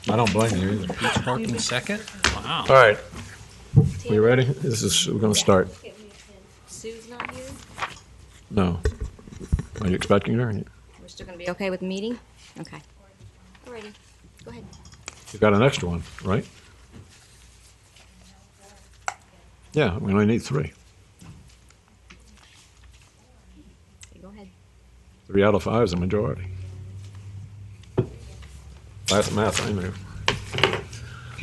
I don't blame you either. Each parking second? Wow. All right. We ready? We're going to start. Sue's not here? No. Are you expecting her? We're still gonna be okay with the meeting? Okay. Alrighty, go ahead. You got an extra one, right? Yeah, we only need 3. Okay, go ahead. 3 out of 5 is a majority. Last math I knew.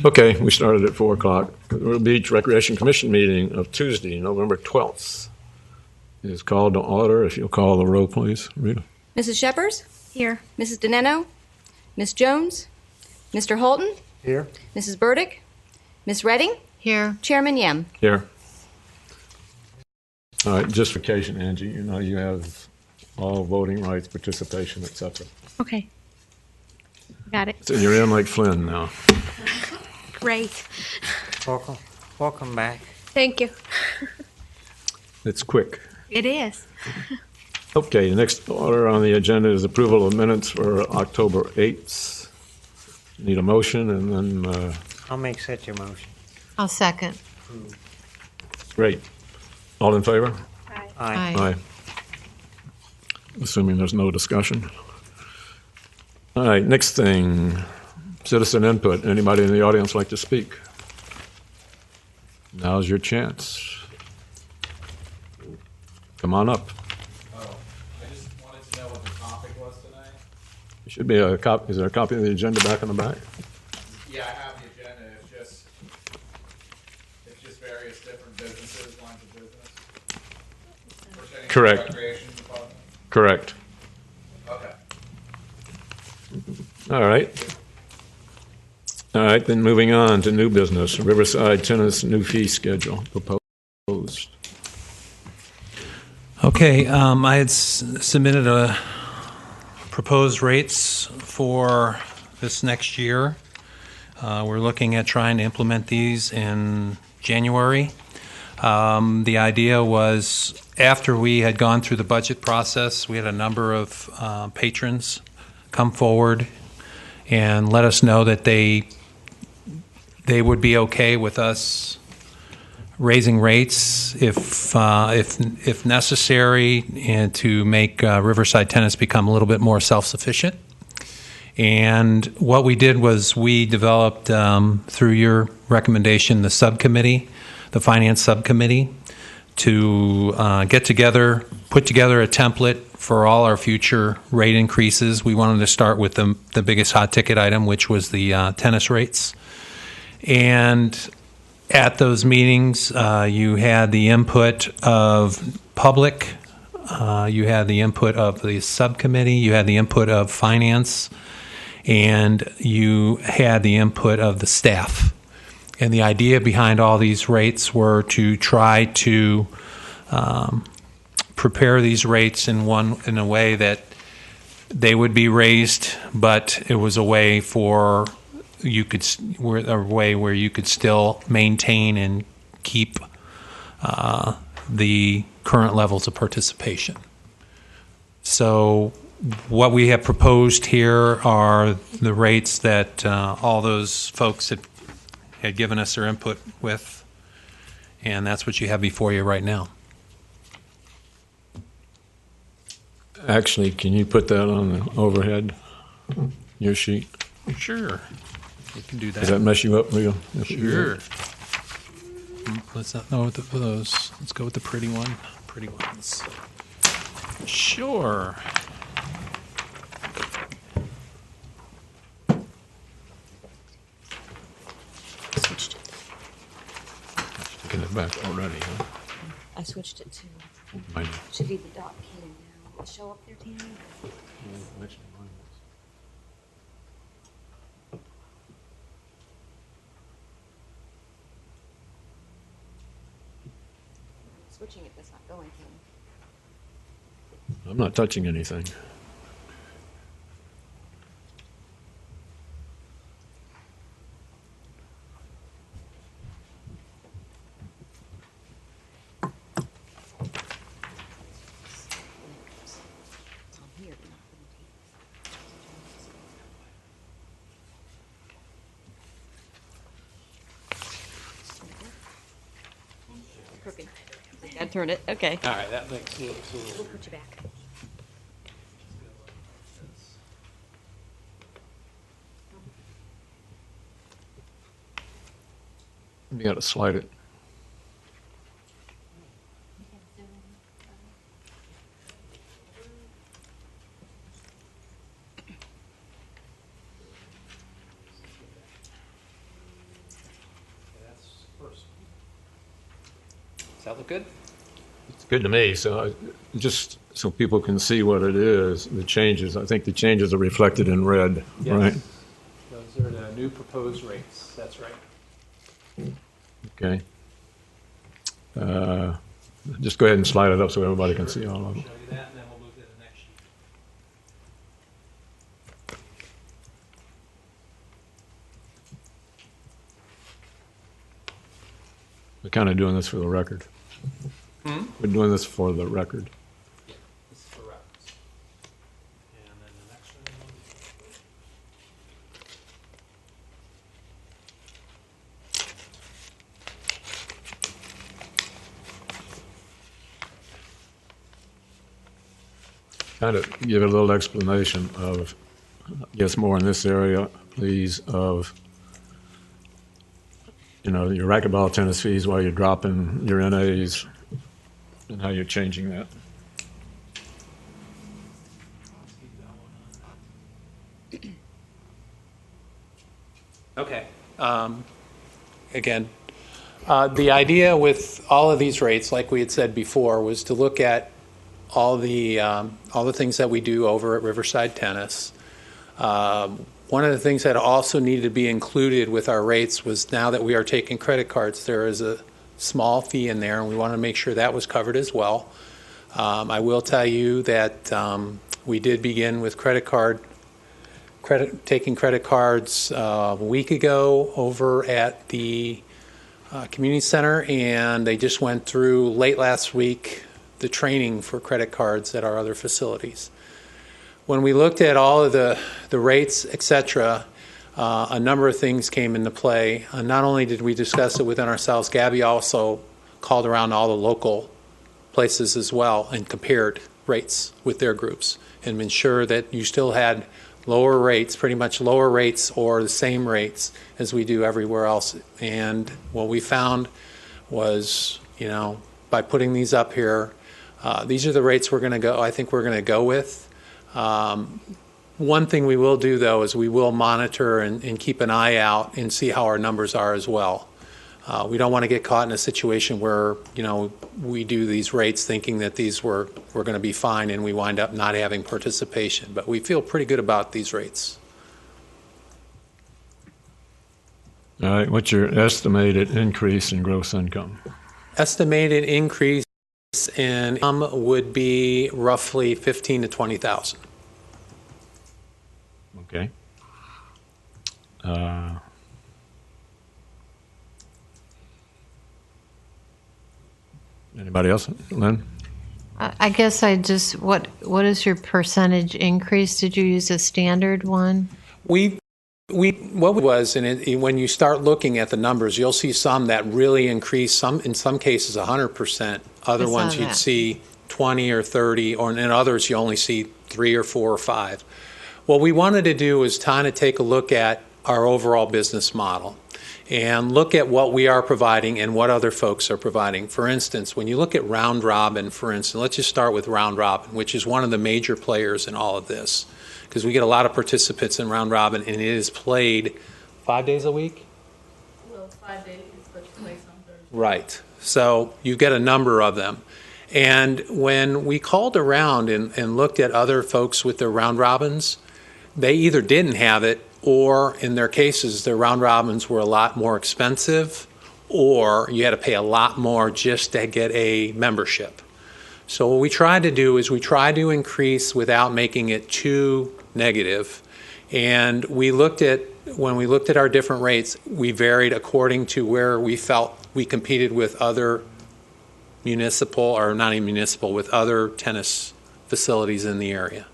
Okay, we started at 4 o'clock. The Beach Recreation Commission meeting of Tuesday, November 12th is called to order. If you'll call the roll, please. Rita. Mrs. Shepherd? Here. Mrs. DeNeno? Miss Jones? Mr. Holton? Here. Mrs. Burdick? Miss Redding? Here. Chairman Yem? Here. All right, justification, Angie. You know you have all voting rights, participation, etc. Okay. Got it. So you're in like Flynn now. Great. Welcome back. Thank you. It's quick. It is. Okay, the next order on the agenda is approval of minutes for October 8th. Need a motion and then, I'll make such a motion. I'll second. great. All in favor? Aye. Aye. Assuming there's no discussion. All right, next thing, citizen input. Anybody in the audience like to speak? Now's your chance. Come on up. Oh, I just wanted to know what the topic was tonight. There should be a copy. Is there a copy of the agenda back in the back? Yeah, I have the agenda. It's just various different businesses, lines of business. Pertaining to the Correct. Recreation department. Correct. Okay. All right. All right, then moving on to new business. Riverside Tennis new fee schedule proposed. Okay, I had submitted a proposed rates for this next year. We're looking at trying to implement these in January. The idea was after we had gone through the budget process, we had a number of patrons come forward and let us know that they would be okay with us raising rates if necessary, and to make Riverside Tennis become a little bit more self-sufficient. And what we did was we developed, through your recommendation, the subcommittee, the finance subcommittee, to get together, put together a template for all our future rate increases. We wanted to start with the biggest hot ticket item, which was the tennis rates. And at those meetings, you had the input of public, you had the input of the subcommittee, you had the input of finance, and you had the input of the staff. And the idea behind all these rates were to try to prepare these rates in a way that they would be raised, but it was a way where you could still maintain and keep the current levels of participation. So what we have proposed here are the rates that all those folks had given us their input with, and that's what you have before you right now. Actually, can you put that on the overhead, your sheet? Sure. We can do Does that mess you up, Leo? Sure. Let's not know with those. Let's go with the pretty one. Pretty ones. Sure. Switched it. Taking it back already, huh? I switched it to, Mine- should be the dot P now. Will it show up there, Tammy? Switching it, that's not going, Tammy. I'm not touching anything. It's on here, but not on the tape. I'll turn it, okay. All right, that makes it We'll put you back. You got to slide it. Does that look good? It's good to me. So just so people can see what it is, the changes. I think the changes are reflected in red, right? Those are the new proposed rates. That's right. Okay. Just go ahead and slide it up so everybody can see all of them. Show you that, and then we'll move to the next sheet. We're kind of doing this for the record. We're doing this for the record. This is for reference. And then the next one. Kind of give it a little explanation of, I guess more in this area, please, of, you know, your racquetball tennis fees while you're dropping your NAs and how you're changing that. Okay. Again, the idea with all of these rates, like we had said before, was to look at all the things that we do over at Riverside Tennis. One of the things that also needed to be included with our rates was now that we are taking credit cards, there is a small fee in there, and we wanted to make sure that was covered as well. I will tell you that we did begin with taking credit cards a week ago over at the community center, and they just went through late last week the training for credit cards at our other facilities. When we looked at all of the rates, et cetera, a number of things came into play. Not only did we discuss it within ourselves, Gabby also called around all the local places as well and compared rates with their groups and ensured that you still had lower rates, pretty much lower rates or the same rates as we do everywhere else. And what we found was, you know, by putting these up here, these are the rates we're going to go, I think we're going to go with. One thing we will do, though, is we will monitor and keep an eye out and see how our numbers are as well. We don't want to get caught in a situation where, you know, we do these rates thinking that these were going to be fine and we wind up not having participation. But we feel pretty good about these rates. All right, what's your estimated increase in gross income? Estimated increase in income would be roughly $15,000 to $20,000. Okay. Anybody else? Lynn? I guess what is your percentage increase? Did you use a standard one? What was, and when you start looking at the numbers, you'll see some that really increase, some in some cases 100%. Other I saw ones you'd that. see 20 or 30, or in others you only see 3 or 4 or 5. What we wanted to do is kind of take a look at our overall business model and look at what we are providing and what other folks are providing. For instance, when you look at Round Robin, for instance, let's just start with Round Robin, which is one of the major players in all of this, because we get a lot of participants in Round Robin, and it is played 5 days a week? Well, 5 days, but it's twice on Thursday. Right. So you get a number of them. And when we called around and looked at other folks with their round robins, they either didn't have it, or in their cases, their round robins were a lot more expensive, or you had to pay a lot more just to get a membership. So what we tried to do is we tried to increase without making it too negative. And when we looked at our different rates, we varied according to where we felt we competed with other municipal, or not even municipal, with other tennis facilities in the area.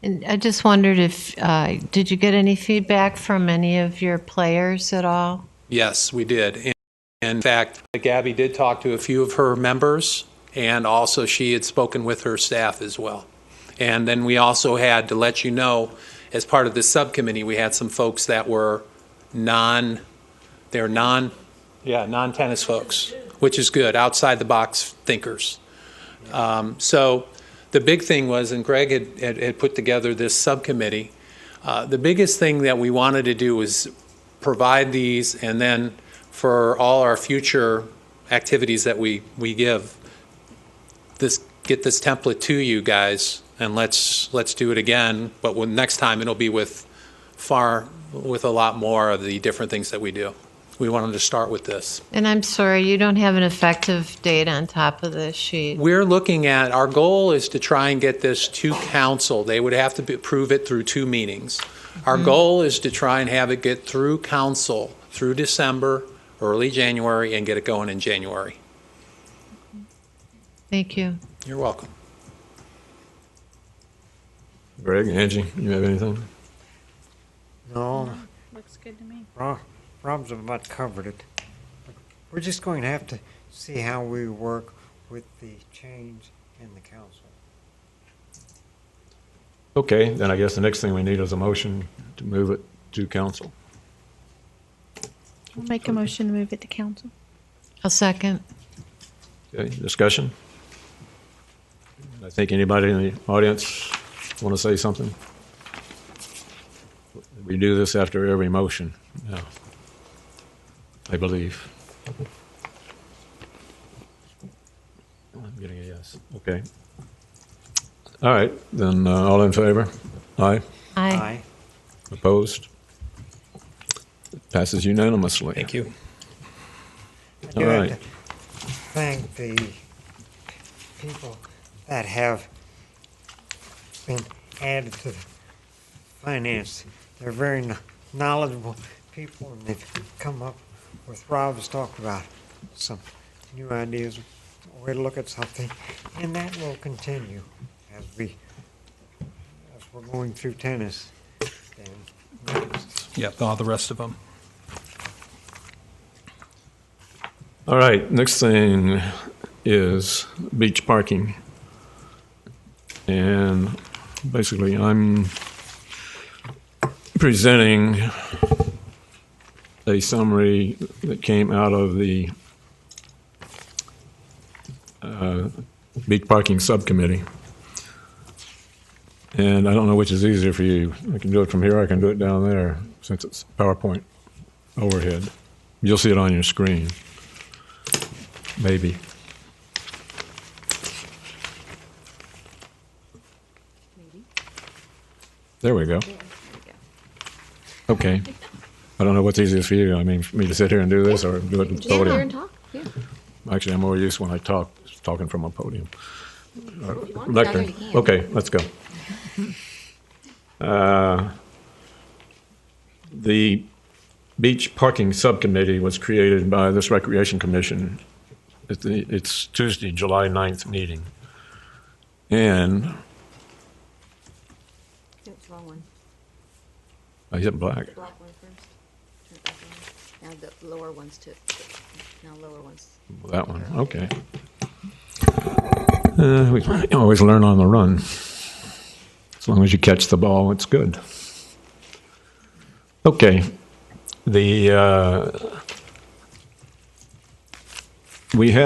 And I just wondered if, did you get any feedback from any of your players at all? Yes, we did. In fact, Gabby did talk to a few of her members, and also she had spoken with her staff as well. And then we also had, to let you know, as part of this subcommittee, we had some folks that were non-tennis folks, which is good, outside the box thinkers. So the big thing was, and Greg had put together this subcommittee, the biggest thing that we wanted to do was provide these, and then for all our future activities that we give, get this template to you guys, and let's do it again. But next time it'll be with a lot more of the different things that we do. We wanted to start with this. And I'm sorry, you don't have an effective date on top of this sheet. We're looking at, our goal is to try and get this to council. They would have to approve it through 2 meetings. Our goal is to try and have it get through council through December, early January, and get it going in January. Thank you. You're welcome. Greg, Angie, you have anything? No, Looks good to me. Rob's about covered it. We're just going to have to see how we work with the change in the council. Okay, then I guess the next thing we need is a motion to move it to council. I'll make a motion to move it to council. A second. Okay, discussion? I think anybody in the audience want to say something? We do this after every motion, yeah, I believe. I'm getting a yes. Okay. All right, then all in favor? Aye. Aye. Opposed? Passes unanimously. Thank you. I do All have right. to thank the people that have been added to the finance. They're very knowledgeable people, and they've come up with, Rob's talked about some new ideas, a way to look at something, and that will continue as we're going through tennis. And Yep, all the rest of them. All right, next thing is beach parking. And basically, I'm presenting a summary that came out of the beach parking subcommittee. And I don't know which is easier for you. I can do it from here, or I can do it down there, since it's PowerPoint overhead. You'll see it on your screen. Maybe. There we go. Okay. I don't know what's easiest for you. I mean, for me to sit here and do this, or do it at the Stand there and podium. talk. Yeah. Actually, I'm more used when I talking from a podium. If you want to down Lectern. there, you can. Okay, let's go. The beach parking subcommittee was created by this Recreation Commission at its Tuesday, July 9th meeting. And It's the wrong one. I hit black. The black one first. Turn it back on. Now the lower ones too. Now lower ones. That one, okay. We always learn on the run. As long as you catch the ball, it's good. Okay. We had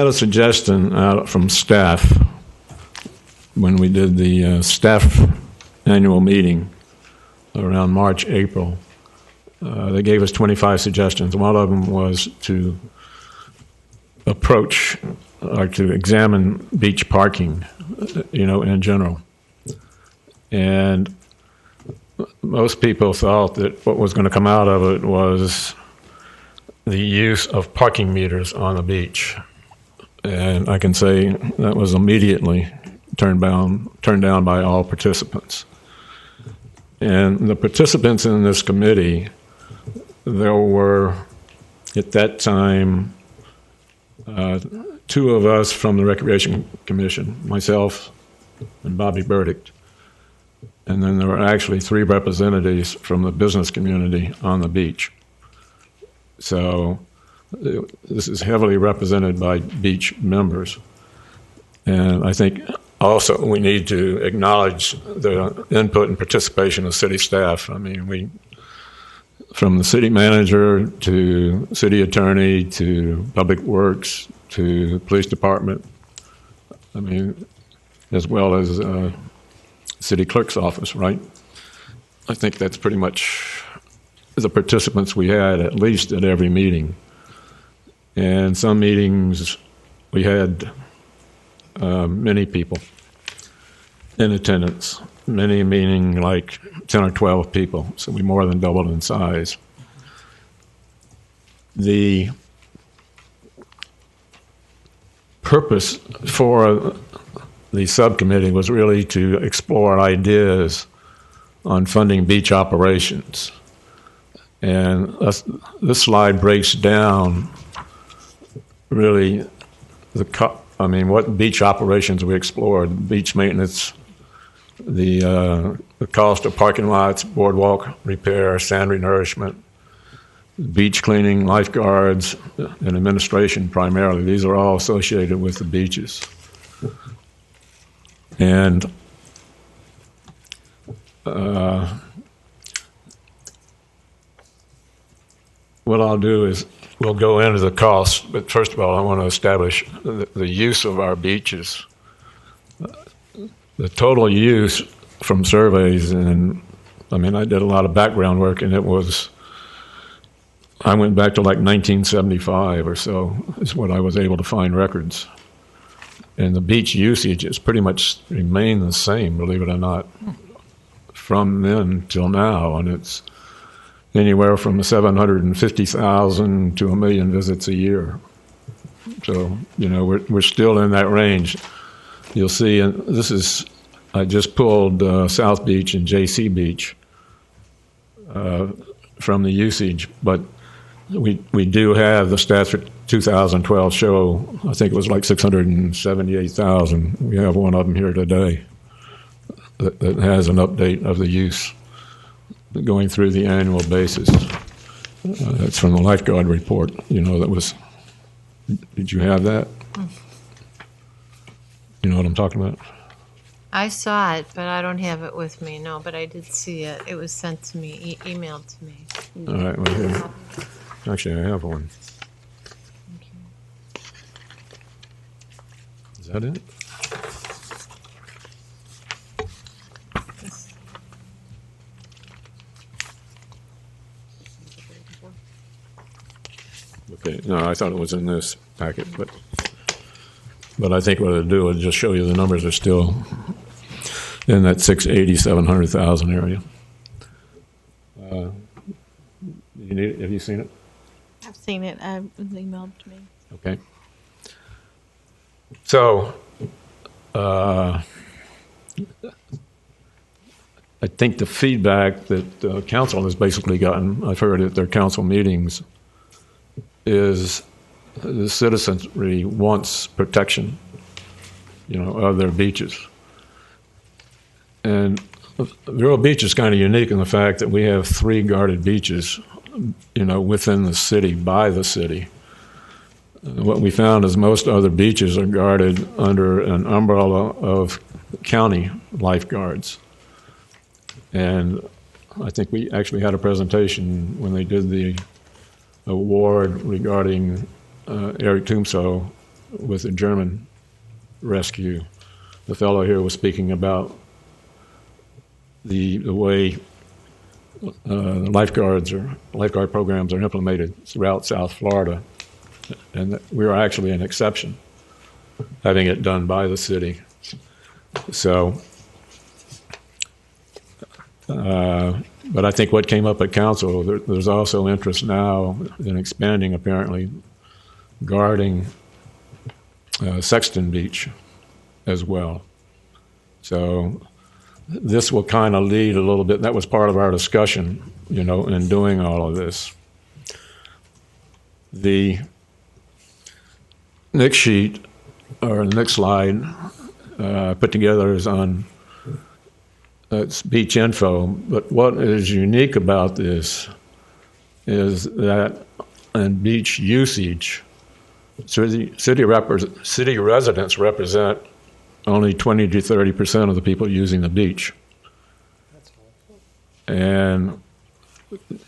a suggestion out from staff when we did the staff annual meeting around March, April. They gave us 25 suggestions. One of them was to approach or to examine beach parking, in general. And most people thought that what was going to come out of it was the use of parking meters on the beach. And I can say that was immediately turned down by all participants. And the participants in this committee, there were, at that time, 2 of us from the Recreation Commission, myself and Bobby Burdick. And then there were actually 3 representatives from the business community on the beach. So this is heavily represented by beach members. And I think also we need to acknowledge the input and participation of city staff. I mean, from the city manager to city attorney to public works to police department, I mean, as well as city clerk's office, right? I think that's pretty much the participants we had, at least at every meeting. And some meetings we had many people in attendance, many meaning like 10 or 12 people, so we more than doubled in size. The purpose for the subcommittee was really to explore ideas on funding beach operations. And this slide breaks down really what beach operations we explored: beach maintenance, the cost of parking lots, boardwalk repair, sand renourishment, beach cleaning, lifeguards, and administration primarily. These are all associated with the beaches. And what I'll do is we'll go into the costs, but first of all, I want to establish the use of our beaches. The total use from surveys, and I mean, I did a lot of background work, and I went back to like 1975 or so is what I was able to find records. And the beach usage has pretty much remained the same, believe it or not, from then till now, and it's anywhere from 750,000 to 1 million visits a year. So, we're still in that range. You'll see, and I just pulled South Beach and JC Beach from the usage, but we do have the stats for 2012 show, I think it was like 678,000. We have one of them here today that has an update of the use going through the annual basis. That's from the lifeguard report. Did you have that? You know what I'm talking about? I saw it, but I don't have it with me. No, but I did see it. It was sent to me, emailed to me. All right, well, here. Actually, I have one. Is that it? Okay, no, I thought it was in this packet, but I think what it'll do is just show you the numbers are still in that 680, 700,000 area. You need it? Have you seen it? I've seen it. It was emailed to me. Okay. So, I think the feedback that council has basically gotten, I've heard at their council meetings, is the citizenry wants protection, of their beaches. And Vero Beach is kind of unique in the fact that we have 3 guarded beaches, within the city, by the city. What we found is most other beaches are guarded under an umbrella of county lifeguards. And I think we actually had a presentation when they did the award regarding Eric Tumso with the German rescue. The fellow here was speaking about the way lifeguard programs are implemented throughout South Florida, and that we are actually an exception, having it done by the city. So, but I think what came up at council, there's also interest now in expanding, apparently, guarding Sexton Beach as well. So this will kind of lead a little bit. That was part of our discussion, in doing all of this. The next sheet, or the next slide, put together is on it's beach info. But what is unique about this is that and beach usage, city residents represent only 20 to 30% of the people using the beach. And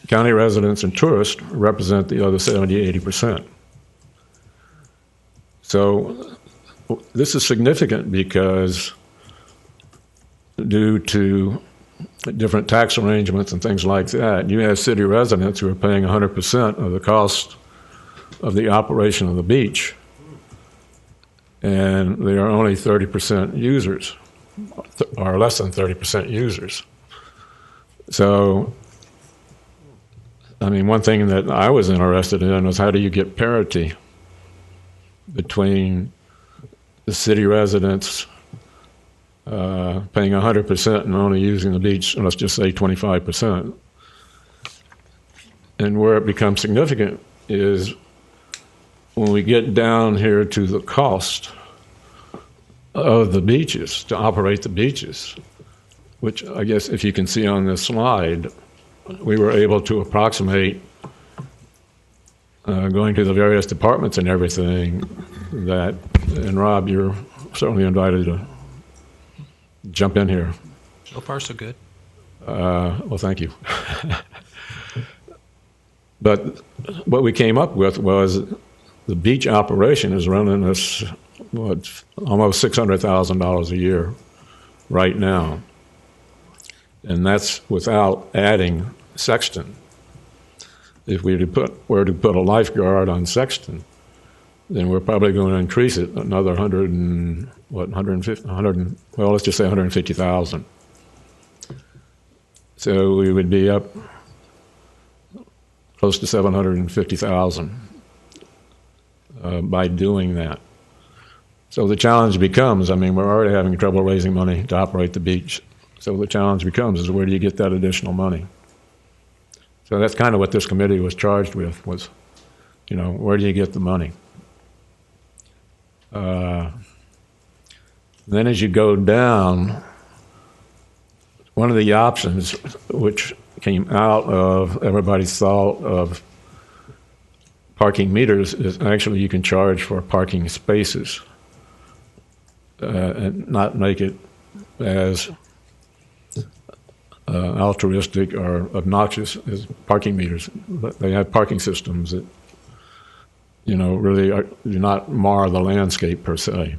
county residents and tourists represent the other 70, 80%. So this is significant because due to different tax arrangements and things like that, you have city residents who are paying 100% of the cost of the operation of the beach, and they are only 30% users, or less than 30% users. So, I mean, one thing that I was interested in was how do you get parity between the city residents paying 100% and only using the beach, let's just say 25%. And where it becomes significant is when we get down here to the cost of the beaches, to operate the beaches, which I guess if you can see on this slide, we were able to approximate, going to the various departments and everything, that, and Rob, you're certainly invited to jump in here. So far, so good. Well, thank you. But what we came up with was the beach operation is running us almost $600,000 a year right now, and that's without adding Sexton. If we were to put a lifeguard on Sexton, then we're probably going to increase it another 150, well, let's just say 150,000. So we would be up close to 750,000 by doing that. So the challenge becomes, I mean, we're already having trouble raising money to operate the beach. So the challenge becomes is where do you get that additional money? So that's kind of what this committee was charged with, was, you know, where do you get the money? Then as you go down, one of the options which came out of everybody's thought of parking meters is actually you can charge for parking spaces and not make it as altruistic or obnoxious as parking meters. But they have parking systems that, you know, really do not mar the landscape per se.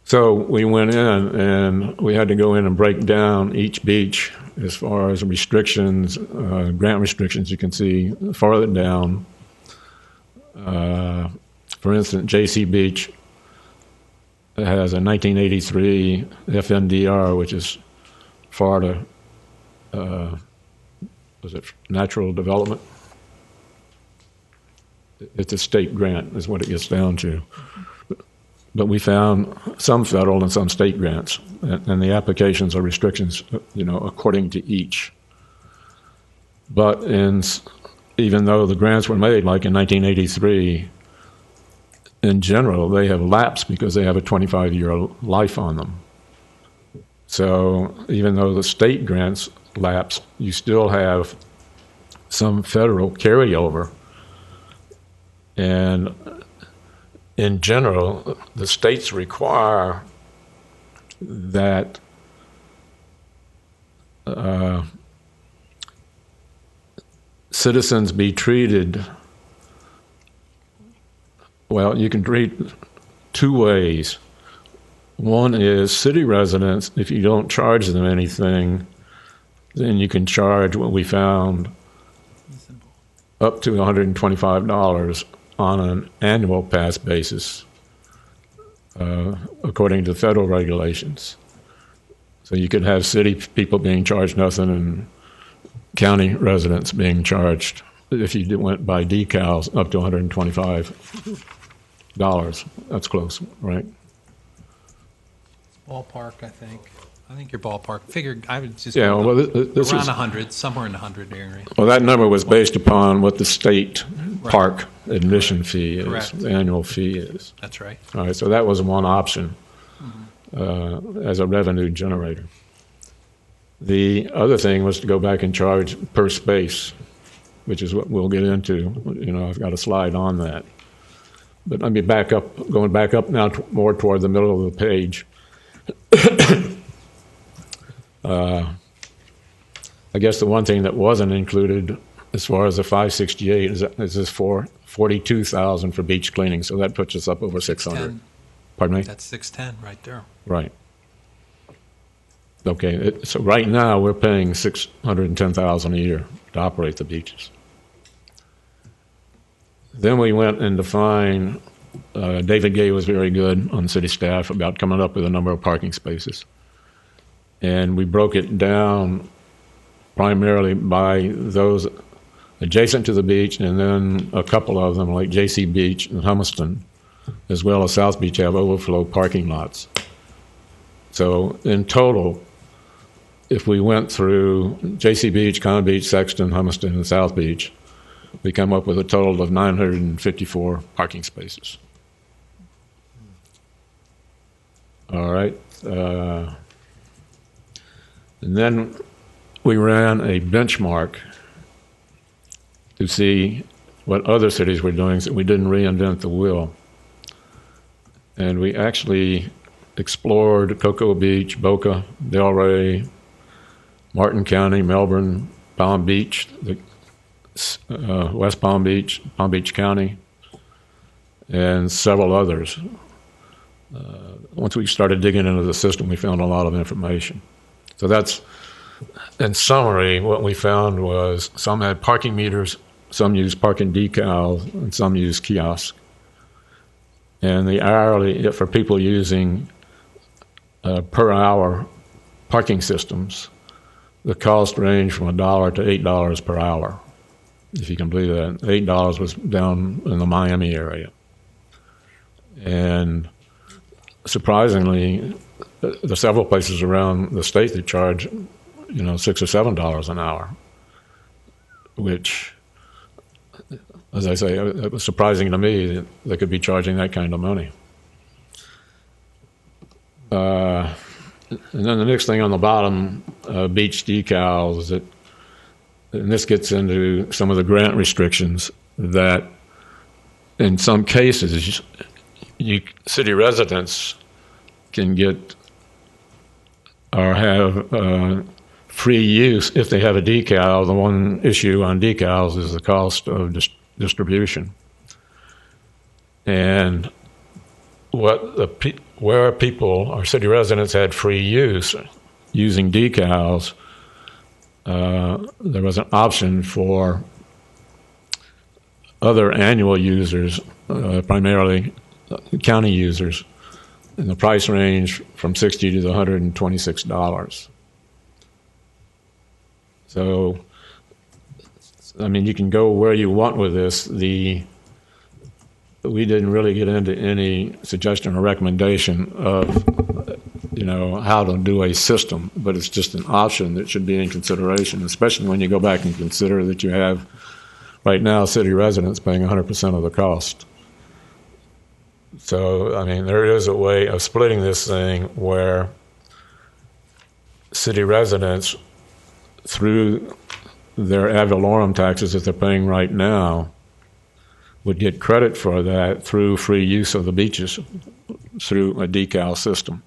So we went in and we had to go in and break down each beach as far as restrictions, grant restrictions. You can see farther down. For instance, JC Beach has a 1983 FNDR, which is Florida, was it natural development? It's a state grant is what it gets down to. But we found some federal and some state grants, and the applications are restrictions, you know, according to each. But even though the grants were made like in 1983, in general, they have lapsed because they have a 25-year life on them. So even though the state grants lapse, you still have some federal carryover. And in general, the states require that citizens be treated, well, you can treat two ways. One is city residents, if you don't charge them anything, then you can charge what we found up to $125 on an annual pass basis, according to federal regulations. So you could have city people being charged nothing and county residents being charged, if you went by decals, up to $125. That's close, right? Ballpark, I think. I think your ballpark. Figured I would just Yeah, well, this around is 100, somewhere in the 100 area. well. That number was based upon what the state park admission fee is, Correct. the annual fee is. That's right. All right, so that was one option as a revenue generator. The other thing was to go back and charge per space. which is what we'll get into. I've got a slide on that. But let me going back up now more toward the middle of the page. I guess the one thing that wasn't included as far as the 568 is this for 42,000 for beach cleaning. So that puts us up over 600. 10. Pardon me? That's 610 right there. Right. Okay, so right now we're paying $610,000 a year to operate the beaches. Then we went and defined, David Gay was very good on city staff about coming up with a number of parking spaces. And we broke it down primarily by those adjacent to the beach, and then a couple of them, like J.C. Beach and Humiston, as well as South Beach, have overflow parking lots. So in total, if we went through J.C. Beach, Con Beach, Sexton, Humiston, and South Beach, we come up with a total of 954 parking spaces. All right. And then we ran a benchmark to see what other cities were doing, so we didn't reinvent the wheel. And we actually explored Cocoa Beach, Boca, Delray, Martin County, Melbourne, Palm Beach, West Palm Beach County, and several others. Once we started digging into the system, we found a lot of information. So that's, in summary, what we found was some had parking meters, some used parking decals, and some used kiosks. And the hourly, for people using per hour parking systems, the cost ranged from $1 to $8 per hour, if you can believe that. $8 was down in the Miami area. And surprisingly, there's several places around the state that charge, $6 or $7 an hour, which, as I say, it was surprising to me that they could be charging that kind of money. And then the next thing on the bottom, beach decals, and this gets into some of the grant restrictions that in some cases, city residents can get or have free use if they have a decal. The one issue on decals is the cost of distribution. And where people or city residents had free use using decals, there was an option for other annual users, primarily county users, and the price range from $60 to $126. So, you can go where you want with this. We didn't really get into any suggestion or recommendation of, how to do a system, but it's just an option that should be in consideration, especially when you go back and consider that you have, right now, city residents paying 100% of the cost. So, there is a way of splitting this thing where city residents, through their ad valorem taxes that they're paying right now, would get credit for that through free use of the beaches through a decal system.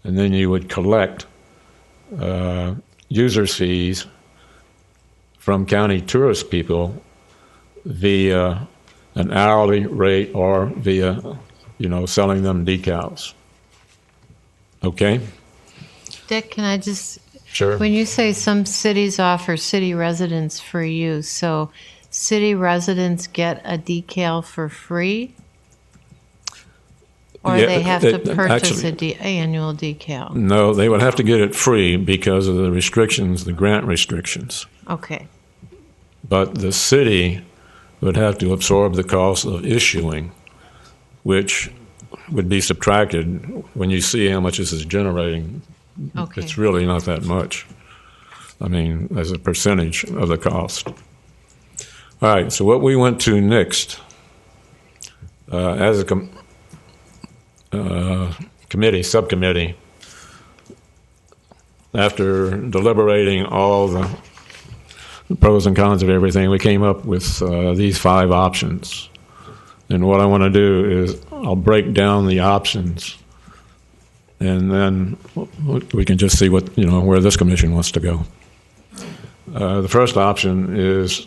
And then you would collect users' fees from county tourist people via an hourly rate or via, selling them decals. Okay? Dick, can I just, Sure. when you say some cities offer city residents free use, so city residents get a decal for free? Or Yeah, they have to purchase actually, annual decal? No, they would have to get it free because of the restrictions, the grant restrictions. Okay. But the city would have to absorb the cost of issuing, which would be subtracted when you see how much this is generating. Okay. It's really not that much. As a percentage of the cost. All right, so what we went to next, as a subcommittee, after deliberating all the pros and cons of everything, we came up with these 5 options. And what I want to do is I'll break down the options, and then we can just see what, where this commission wants to go. The first option is,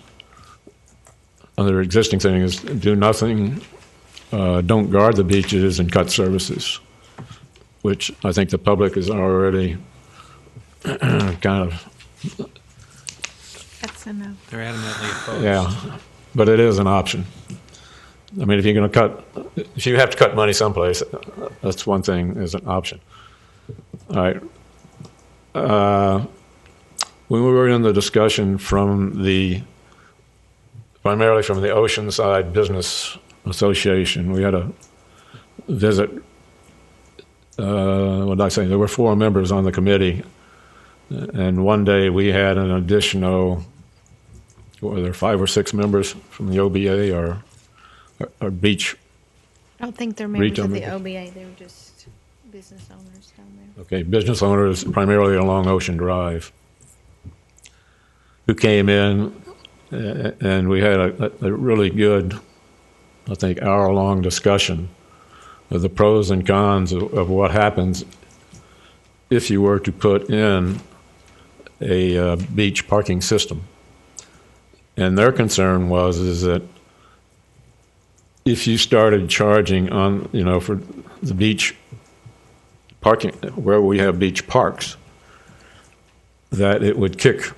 under existing thing, is do nothing, don't guard the beaches and cut services, which I think the public is already kind of, That's a no. They're adamantly opposed. yeah, but it is an option. I mean, if you're going to if you have to cut money someplace, that's one thing as an option. All right. When we were in the discussion primarily from the Oceanside Business Association, we had a visit. What did I say? There were 4 members on the committee, and one day we had an additional, were there 5 or 6 members from the OBA or beach? I don't think they're members Retail of the members. OBA. They're just business owners down there. Okay, business owners primarily along Ocean Drive, who came in, and we had a really good, I think, hour-long discussion of the pros and cons of what happens if you were to put in a beach parking system. And their concern is that if you started charging on, for the beach parking, where we have beach parks, that it would kick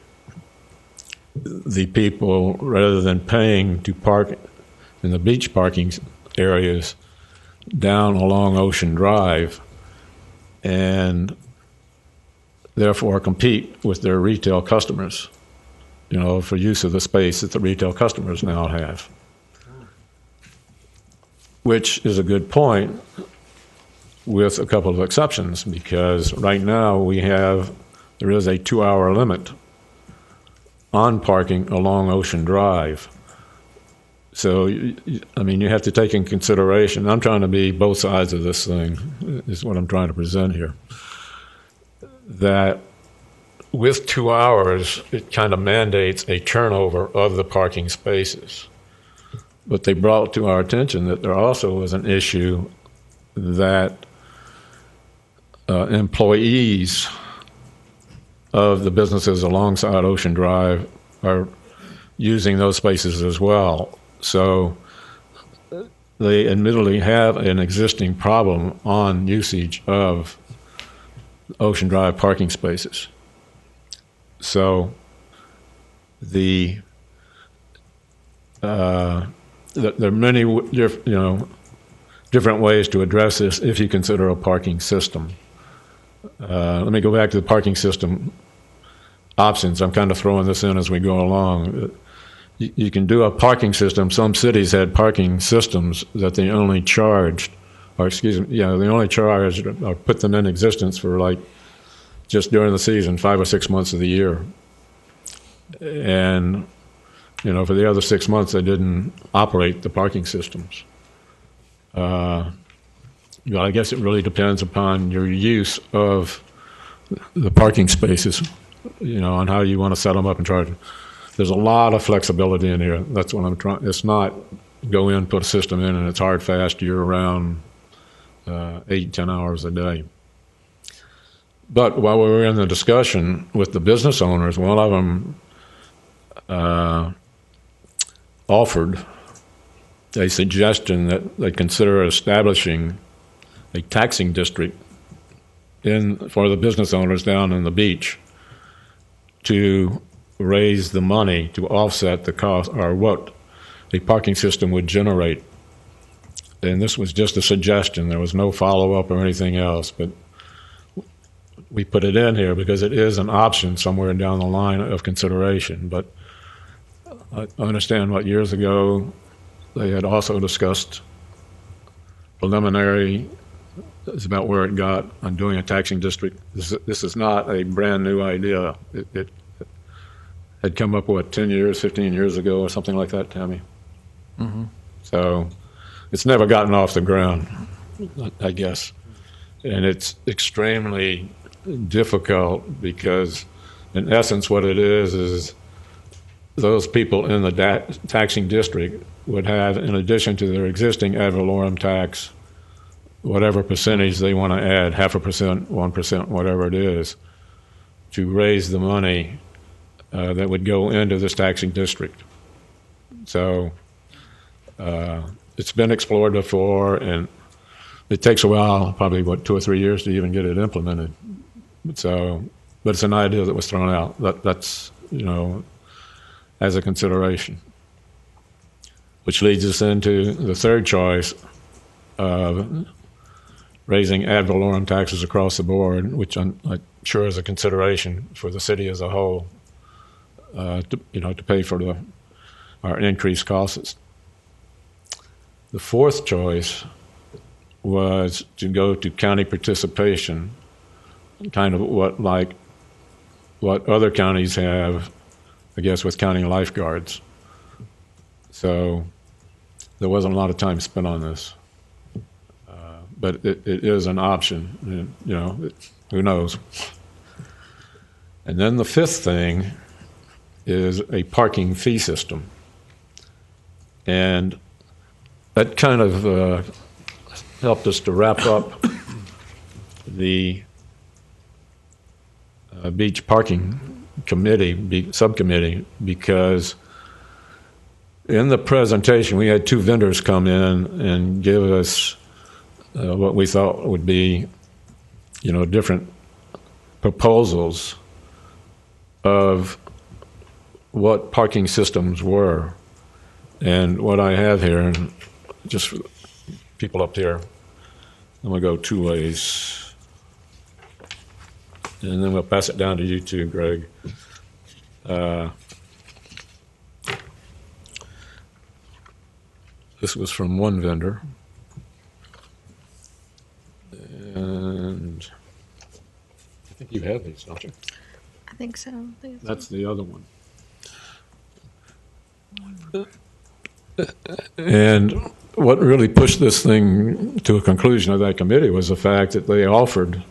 the people, rather than paying to park in the beach parking areas, down along Ocean Drive, and therefore compete with their retail customers, for use of the space that the retail customers now have. Which is a good point, with a couple of exceptions, because right now there is a 2-hour limit on parking along Ocean Drive. So, I mean, you have to take in consideration, I'm trying to be both sides of this thing, is what I'm trying to present here, that with 2 hours, it kind of mandates a turnover of the parking spaces. But they brought to our attention that there also was an issue that employees of the businesses alongside Ocean Drive are using those spaces as well. So they admittedly have an existing problem on usage of Ocean Drive parking spaces. So there are many different ways to address this if you consider a parking system. Let me go back to the parking system options. I'm kind of throwing this in as we go along. You can do a parking system. Some cities had parking systems that they only charged, or they only charged or put them in existence for like just during the season, 5 or 6 months of the year. And for the other 6 months, they didn't operate the parking systems. I guess it really depends upon your use of the parking spaces, on how you want to set them up and charge them. There's a lot of flexibility in here. That's what I'm trying. It's not go in, put a system in, and it's hard, fast, year-round, 8, 10 hours a day. But while we were in the discussion with the business owners, one of them offered a suggestion that they consider establishing a taxing district for the business owners down on the beach to raise the money to offset the cost, or what a parking system would generate. And this was just a suggestion. There was no follow-up or anything else, but we put it in here because it is an option somewhere down the line of consideration. But I understand what years ago they had also discussed preliminary. It's about where it got on doing a taxing district. This is not a brand new idea. It had come up, 10 years, 15 years ago or something like that, Tammy? Mm-hmm. So it's never gotten off the ground, I guess. And it's extremely difficult because, in essence, what it is those people in the taxing district would have, in addition to their existing ad valorem tax, whatever percentage they want to add, 0.5%, 1%, whatever it is, to raise the money that would go into this taxing district. So it's been explored before, and it takes a while, probably 2 or 3 years to even get it implemented. But it's an idea that was thrown out. That's as a consideration, which leads us into the third choice of raising ad valorem taxes across the board, which I'm sure is a consideration for the city as a whole, to pay for our increased costs. The fourth choice was to go to county participation, kind of what other counties have, I guess, with county lifeguards. So there wasn't a lot of time spent on this. But it is an option, and, who knows. And then the fifth thing is a parking fee system. And that kind of helped us to wrap up the beach parking subcommittee, because in the presentation we had two vendors come in and give us what we thought would be, different proposals of what parking systems were. And what I have here, and just for people up here, I'm going to go two ways. And then we'll pass it down to you too, Greg. This was from one vendor. And I think you have these, don't you? I think so. That's the other one. And what really pushed this thing to a conclusion of that committee was the fact that they offered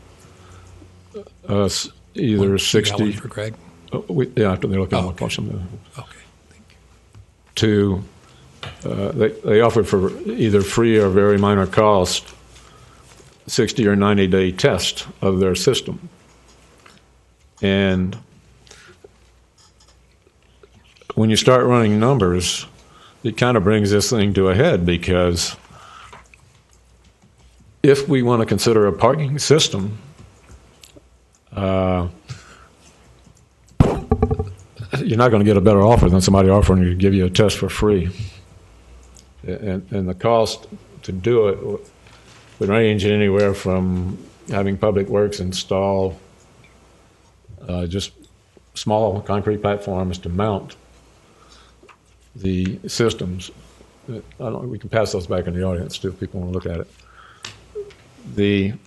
us either You got 60. one for Greg? After they look at my Okay. question. Okay, thank you. They offered for either free or very minor cost 60 or 90-day test of their system. And when you start running numbers, it kind of brings this thing to a head, because if we want to consider a parking system, you're not going to get a better offer than somebody offering to give you a test for free. And the cost to do it would range anywhere from having Public Works install just small concrete platforms to mount the systems. We can pass those back in the audience too if people want to look at it.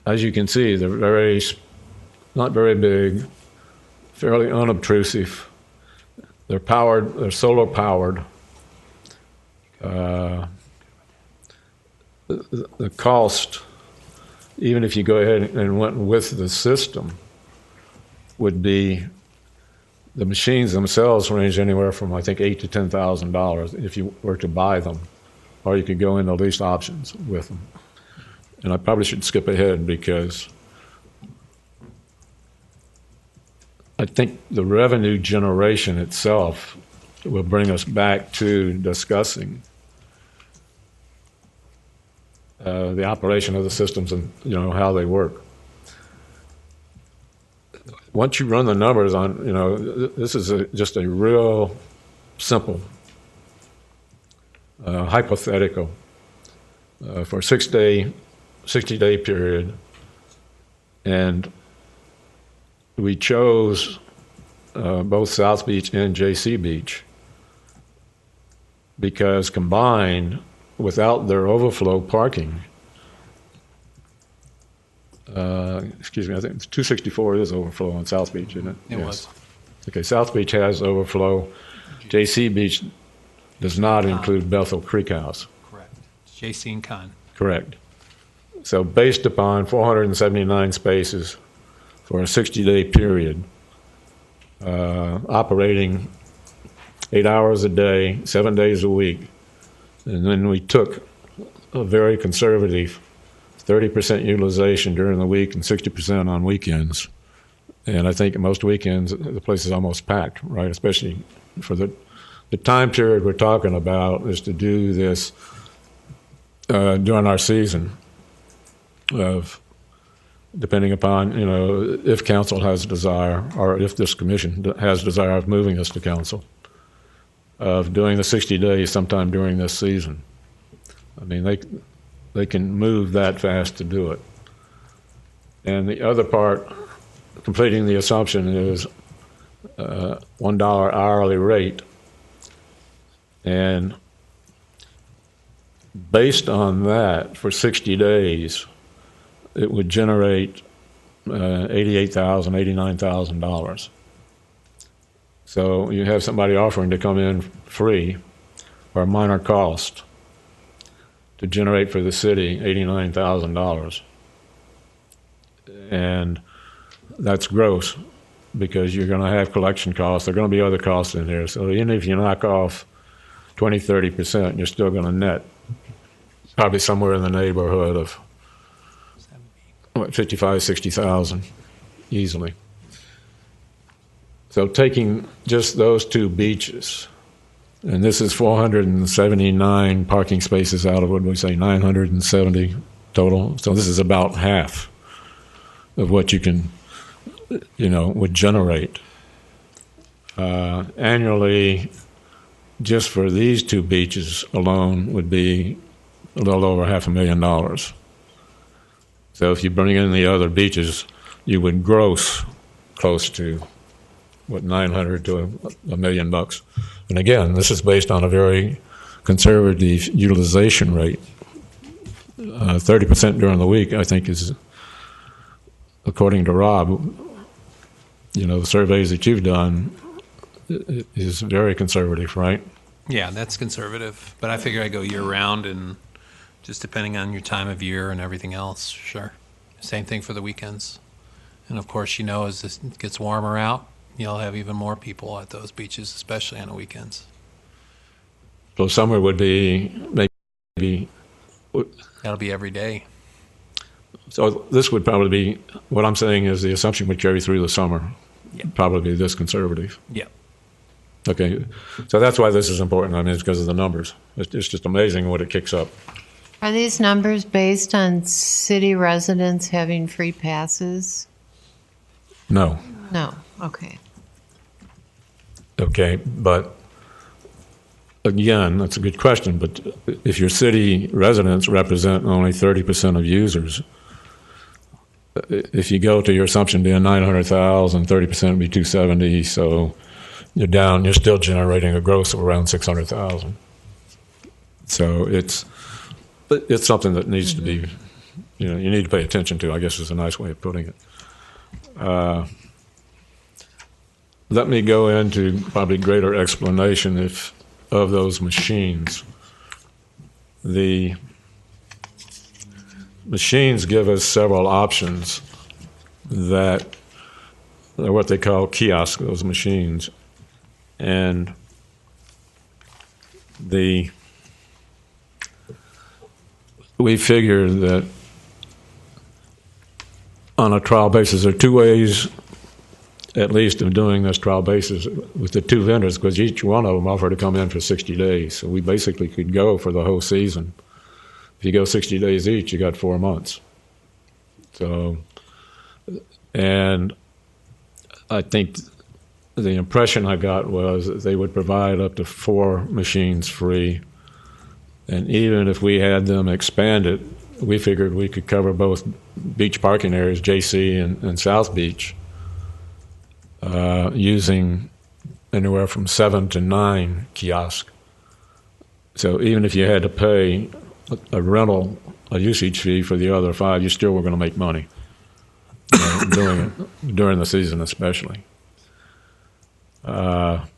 As you can see, they're not very big, fairly unobtrusive. They're solar powered. The cost, even if you go ahead and went with the system, would be, the machines themselves range anywhere from, I think, $8,000 to $10,000 if you were to buy them, or you could go into leased options with them. And I probably should skip ahead, because I think the revenue generation itself will bring us back to discussing the operation of the systems and how they work. Once you run the numbers on, this is just a real simple hypothetical for a 60-day period, and we chose both South Beach and JC Beach because combined, without their overflow parking, I think it's 264 is overflow on South Beach, isn't it? It was. Okay, South Beach has overflow. JC Beach does not include Bethel Creek House. Correct. JC and Con. Correct. So based upon 479 spaces for a 60-day period, operating 8 hours a day, 7 days a week. And then we took a very conservative 30% utilization during the week and 60% on weekends. And I think most weekends, the place is almost packed, right? Especially for the time period we're talking about is to do this during our season of, depending upon, if council has desire, or if this commission has desire of moving us to council, of doing the 60 days sometime during this season. I mean, they can move that fast to do it. And the other part, completing the assumption, is $1 hourly rate. And based on that, for 60 days, it would generate $88,000, $89,000. So you have somebody offering to come in free or a minor cost to generate for the city $89,000. And that's gross, because you're going to have collection costs. There are going to be other costs in there. So even if you knock off 20, 30%, you're still going to net probably somewhere in the neighborhood of 55, 60,000 easily. So taking just those two beaches, and this is 479 parking spaces out of, what do we say, 970 total. So this is about half of what you can, would generate. Annually, just for these two beaches alone would be a little over $500,000. So if you bring in the other beaches, you would gross close to, 900 to $1 million. And again, this is based on a very conservative utilization rate. 30% during the week, I think, is, according to Rob, the surveys that you've done, is very conservative, right? Yeah, that's conservative. But I figure I go year-round, and just depending on your time of year and everything else, sure. Same thing for the weekends. And, of course, as this gets warmer out, you'll have even more people at those beaches, especially on the weekends. So summer would be maybe... That'll be every day. So this would probably be, what I'm saying is the assumption would carry through the summer. Yeah. Probably this conservative. Yeah. Okay. So that's why this is important. I mean, it's because of the numbers. It's just amazing what it kicks up. Are these numbers based on city residents having free passes? No. No. Okay. Okay, but again, that's a good question, but if your city residents represent only 30% of users, if you go to your assumption being 900,000, 30% would be 270, so you're still generating a gross of around 600,000. So it's something that needs to be, you need to pay attention to, I guess is a nice way of putting it. Let me go into probably greater explanation of those machines. The machines give us several options that are what they call kiosks, those machines. And we figure that on a trial basis, there are two ways at least of doing this trial basis with the two vendors, because each one of them offered to come in for 60 days. So we basically could go for the whole season. If you go 60 days each, you got 4 months. So, and I think the impression I got was that they would provide up to 4 machines free. And even if we had them expanded, we figured we could cover both beach parking areas, JC and South Beach, using anywhere from 7 to 9 kiosks. So even if you had to pay a usage fee for the other 5, you still were going to make money doing it during the season, especially. But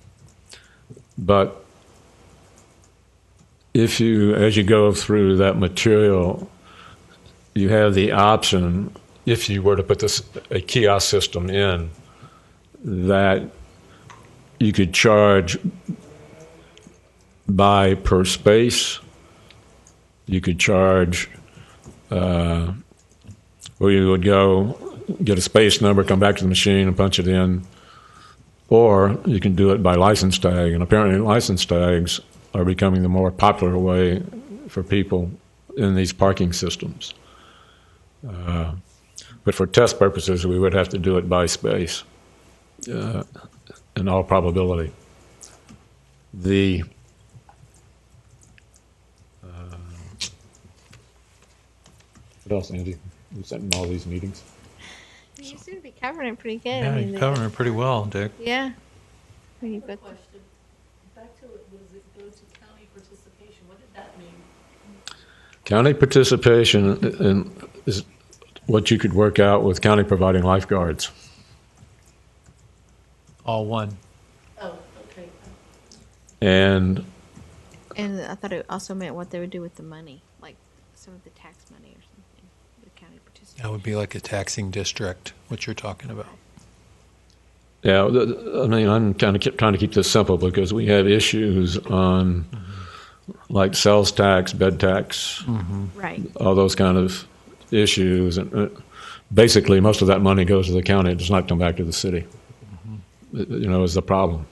as you go through that material, you have the option, if you were to put a kiosk system in, that you could charge by per space. You could charge where you would go get a space number, come back to the machine and punch it in, or you can do it by license tag. And apparently license tags are becoming the more popular way for people in these parking systems. But for test purposes, we would have to do it by space, in all probability. What else, Andy? You sat in all these meetings? You seem to be covering it pretty good. Yeah, I mean, you're covering it pretty well, Dick. Yeah. When you put- Question, back to it, was it go to county participation? What did that mean? County participation is what you could work out with county providing lifeguards. All one. Oh, okay. And And I thought it also meant what they would do with the money, like some of the tax money or something. The county participation. That would be like a taxing district, what you're talking about. yeah, I mean, I'm kind of trying to keep this simple because we have issues on like sales tax, bed tax, Right. all those kind of issues. And basically, most of that money goes to the county. It does not come back to the city. Is the problem.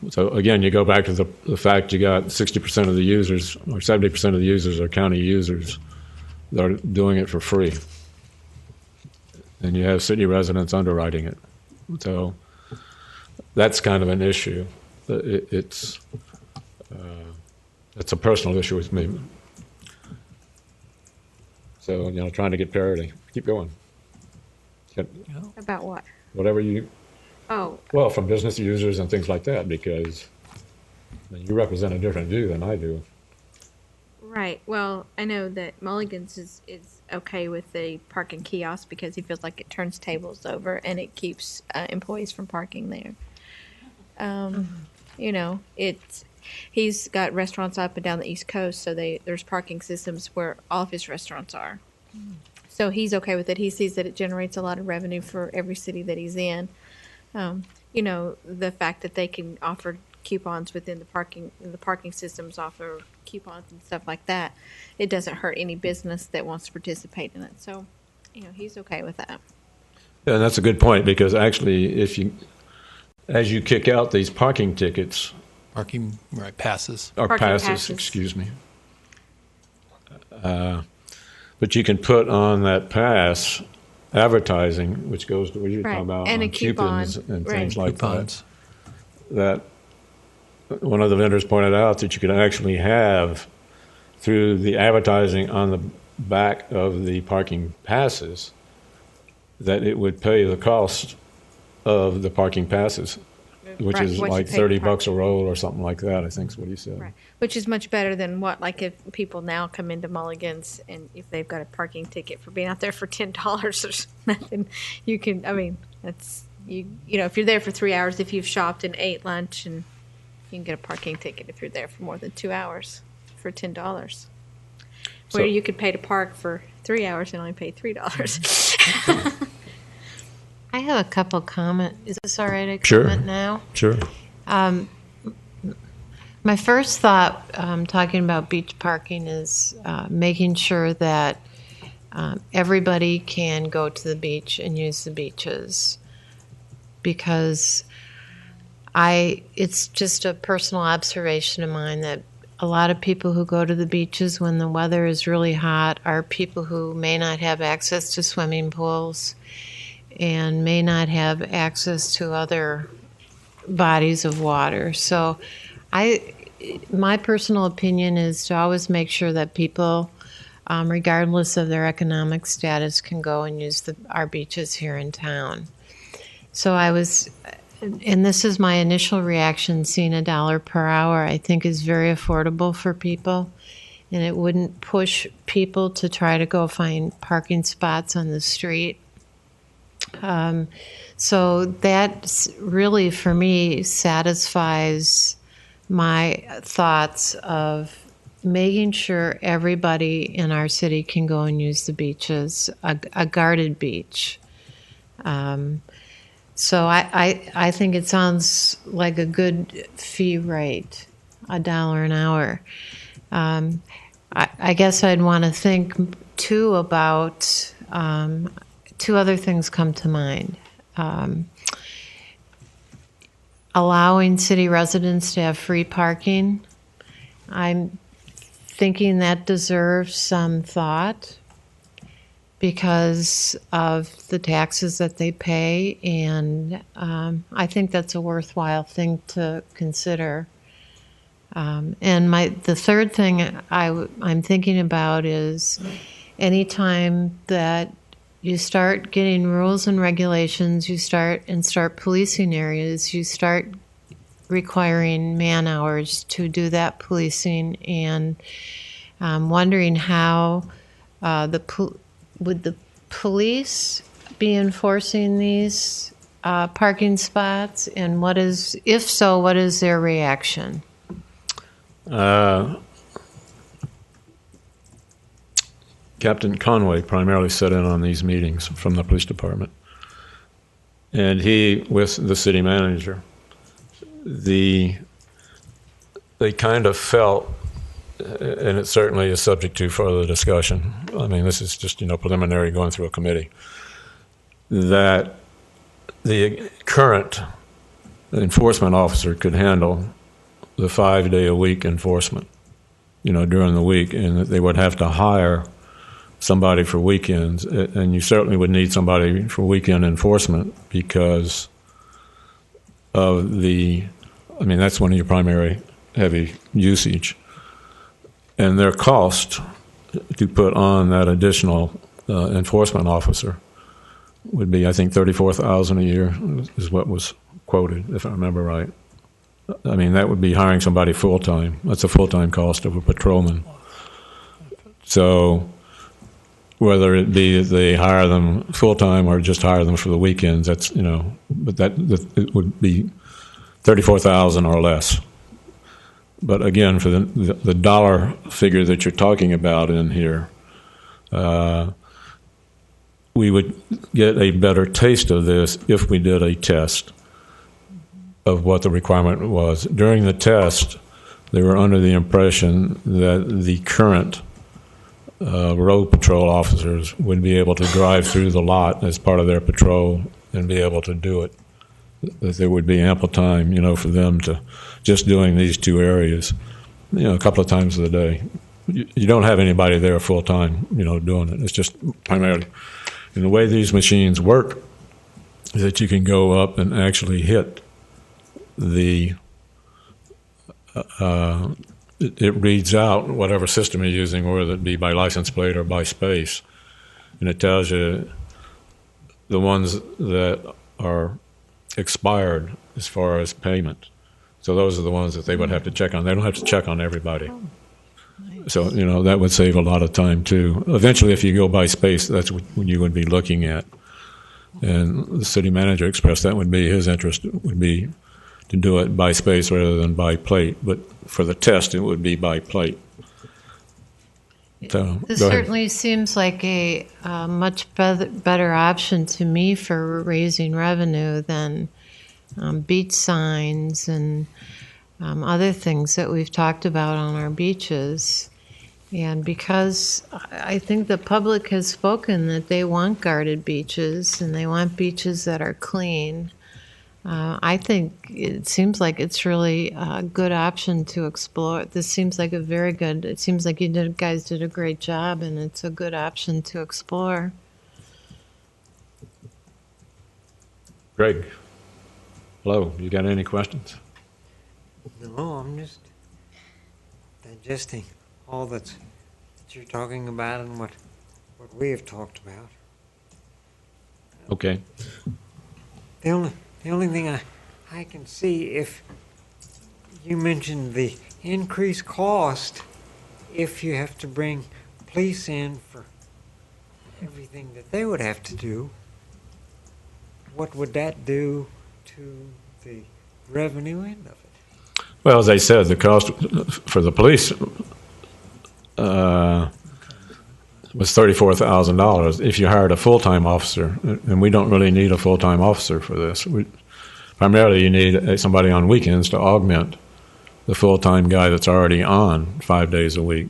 So again, you go back to the fact you got 60% of the users or 70% of the users are county users that are doing it for free. And you have city residents underwriting it. So that's kind of an issue. It's a personal issue with me. So, trying to get parity. Keep going. About what? Whatever you, Oh, well, from business users and things like that, because you represent a different view than I do. right. Well, I know that Mulligan's is okay with the parking kiosk because he feels like it turns tables over and it keeps employees from parking there. He's got restaurants up and down the East Coast, so there's parking systems where all of his restaurants are. So he's okay with it. He sees that it generates a lot of revenue for every city that he's in. The fact that they can offer coupons within the parking systems offer coupons and stuff like that, it doesn't hurt any business that wants to participate in it. So, he's okay with that. Yeah, and that's a good point because actually, as you kick out these parking tickets Parking, right, passes. or Parking passes, passes. excuse me, but you can put on that pass advertising, which goes to what you're Right, talking about, and a on coupons coupon, and right. things like Coupons. that. One of the vendors pointed out that you could actually have through the advertising on the back of the parking passes that it would pay the cost of the parking passes, which Right, is what you like pay to $30 a roll or something like that, I think is what he said. Right. Which is much better than like if people now come into Mulligan's and if they've got a parking ticket for being out there for $10 there's nothing you can, that's, if you're there for 3 hours, if you've shopped and ate lunch, and you can get a parking ticket if you're there for more than 2 hours for $10. So- Where you could pay to park for 3 hours and only pay $3. I have a couple comment. Is this all right? I Sure. comment now. Sure. My first thought, talking about beach parking, is making sure that everybody can go to the beach and use the beaches, because it's just a personal observation of mine that a lot of people who go to the beaches when the weather is really hot are people who may not have access to swimming pools and may not have access to other bodies of water. So my personal opinion is to always make sure that people, regardless of their economic status, can go and use our beaches here in town. So and this is my initial reaction, seeing $1 per hour, I think is very affordable for people. And it wouldn't push people to try to go find parking spots on the street. So that really, for me, satisfies my thoughts of making sure everybody in our city can go and use the beaches, a guarded beach. So I think it sounds like a good fee rate, $1 an hour. I guess I'd want to think too about two other things come to mind. Allowing city residents to have free parking. I'm thinking that deserves some thought because of the taxes that they pay, and I think that's a worthwhile thing to consider. And the third thing I'm thinking about is anytime that you start getting rules and regulations, you start policing areas, you start requiring man hours to do that policing, and wondering how would the police be enforcing these parking spots, and if so, what is their reaction? Captain Conway primarily sat in on these meetings from the police department. And he, with the city manager, they kind of felt, and it certainly is subject to further discussion, I mean, this is just, preliminary going through a committee, that the current enforcement officer could handle the 5-day-a-week enforcement, during the week, and that they would have to hire somebody for weekends, and you certainly would need somebody for weekend enforcement because of that's one of your primary heavy usage. And their cost to put on that additional enforcement officer would be, I think, $34,000 a year is what was quoted, if I remember right. I mean, that would be hiring somebody full-time. That's a full-time cost of a patrolman. So whether it be that they hire them full-time or just hire them for the weekends, that's, but that it would be $34,000 or less. But again, for the dollar figure that you're talking about in here, we would get a better taste of this if we did a test of what the requirement was. During the test, they were under the impression that the current road patrol officers would be able to drive through the lot as part of their patrol and be able to do it. That there would be ample time, for them to just doing these two areas, a couple of times a day. You don't have anybody there full time, doing it. It's just primarily. And the way these machines work is that you can go up and actually hit it reads out whatever system you're using, whether it be by license plate or by space, and it tells you the ones that are expired as far as payment. So those are the ones that they would have to check on. They don't have to check on everybody. Oh, nice. So, that would save a lot of time too. Eventually, if you go by space, that's what you would be looking at. And the city manager expressed that would be his interest, would be to do it by space rather than by plate. But for the test, it would be by plate. So, This go ahead. certainly seems like a much better option to me for raising revenue than beach signs and other things that we've talked about on our beaches. And because I think the public has spoken that they want guarded beaches and they want beaches that are clean, I think it seems like it's really a good option to explore. This seems like it seems like you guys did a great job, and it's a good option to explore. Greg, hello. You got any questions? No, I'm just digesting all that you're talking about and what we have talked about. Okay. The only thing I can see, if you mentioned the increased cost, if you have to bring police in for everything that they would have to do, what would that do to the revenue end of it? Well, as I said, the cost for the police was $34,000 if you hired a full-time officer, and we don't really need a full-time officer for this. Primarily, you need somebody on weekends to augment the full-time guy that's already on 5 days a week.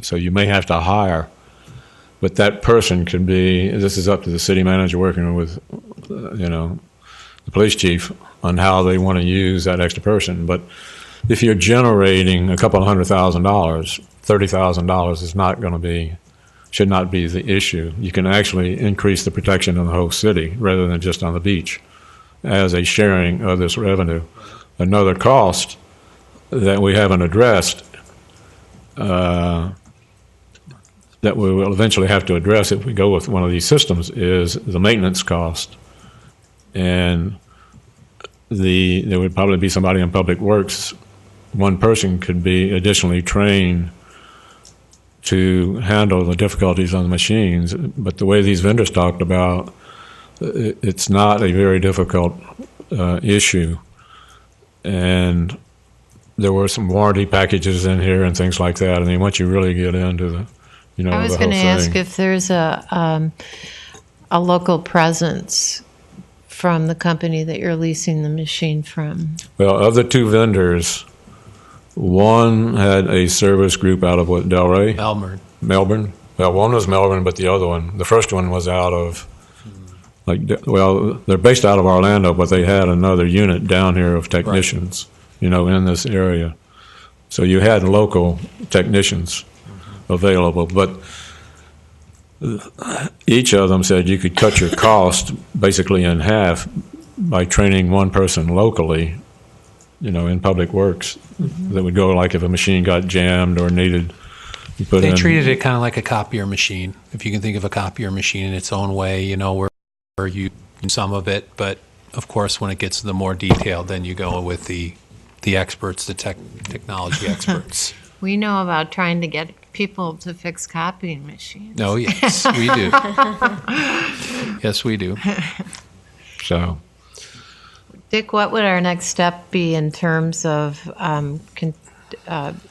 So you may have to hire, but that person could be, this is up to the city manager working with, the police chief on how they want to use that extra person. But if you're generating a couple of $100,000, $30,000 is not going to be, should not be the issue. You can actually increase the protection in the whole city rather than just on the beach as a sharing of this revenue. Another cost that we haven't addressed that we will eventually have to address if we go with one of these systems is the maintenance cost. And there would probably be somebody in Public Works. One person could be additionally trained to handle the difficulties on the machines. But the way these vendors talked about, it's not a very difficult issue. And there were some warranty packages in here and things like that. I mean, once you really get into the, I was going to ask if there's a local presence from the company that you're leasing the machine from. Well, of the two vendors, one had a service group out of what, Delray? Melbourne. Well, one was Melbourne, but the other one, the first one was out of, they're based out of Orlando, but they had another unit down here of technicians, in this area. So you had local technicians available, but each of them said you could cut your cost basically in half by training one person locally, in Public Works. That would go like if a machine got jammed or needed. They treated it kind of like a copier machine. If you can think of a copier machine in its own way, where you do some of it, but of course when it gets to the more detailed, then you go with the experts, the technology experts. We know about trying to get people to fix copying machines. Oh, yes, we do. Yes, we do. So, Dick, what would our next step be in terms of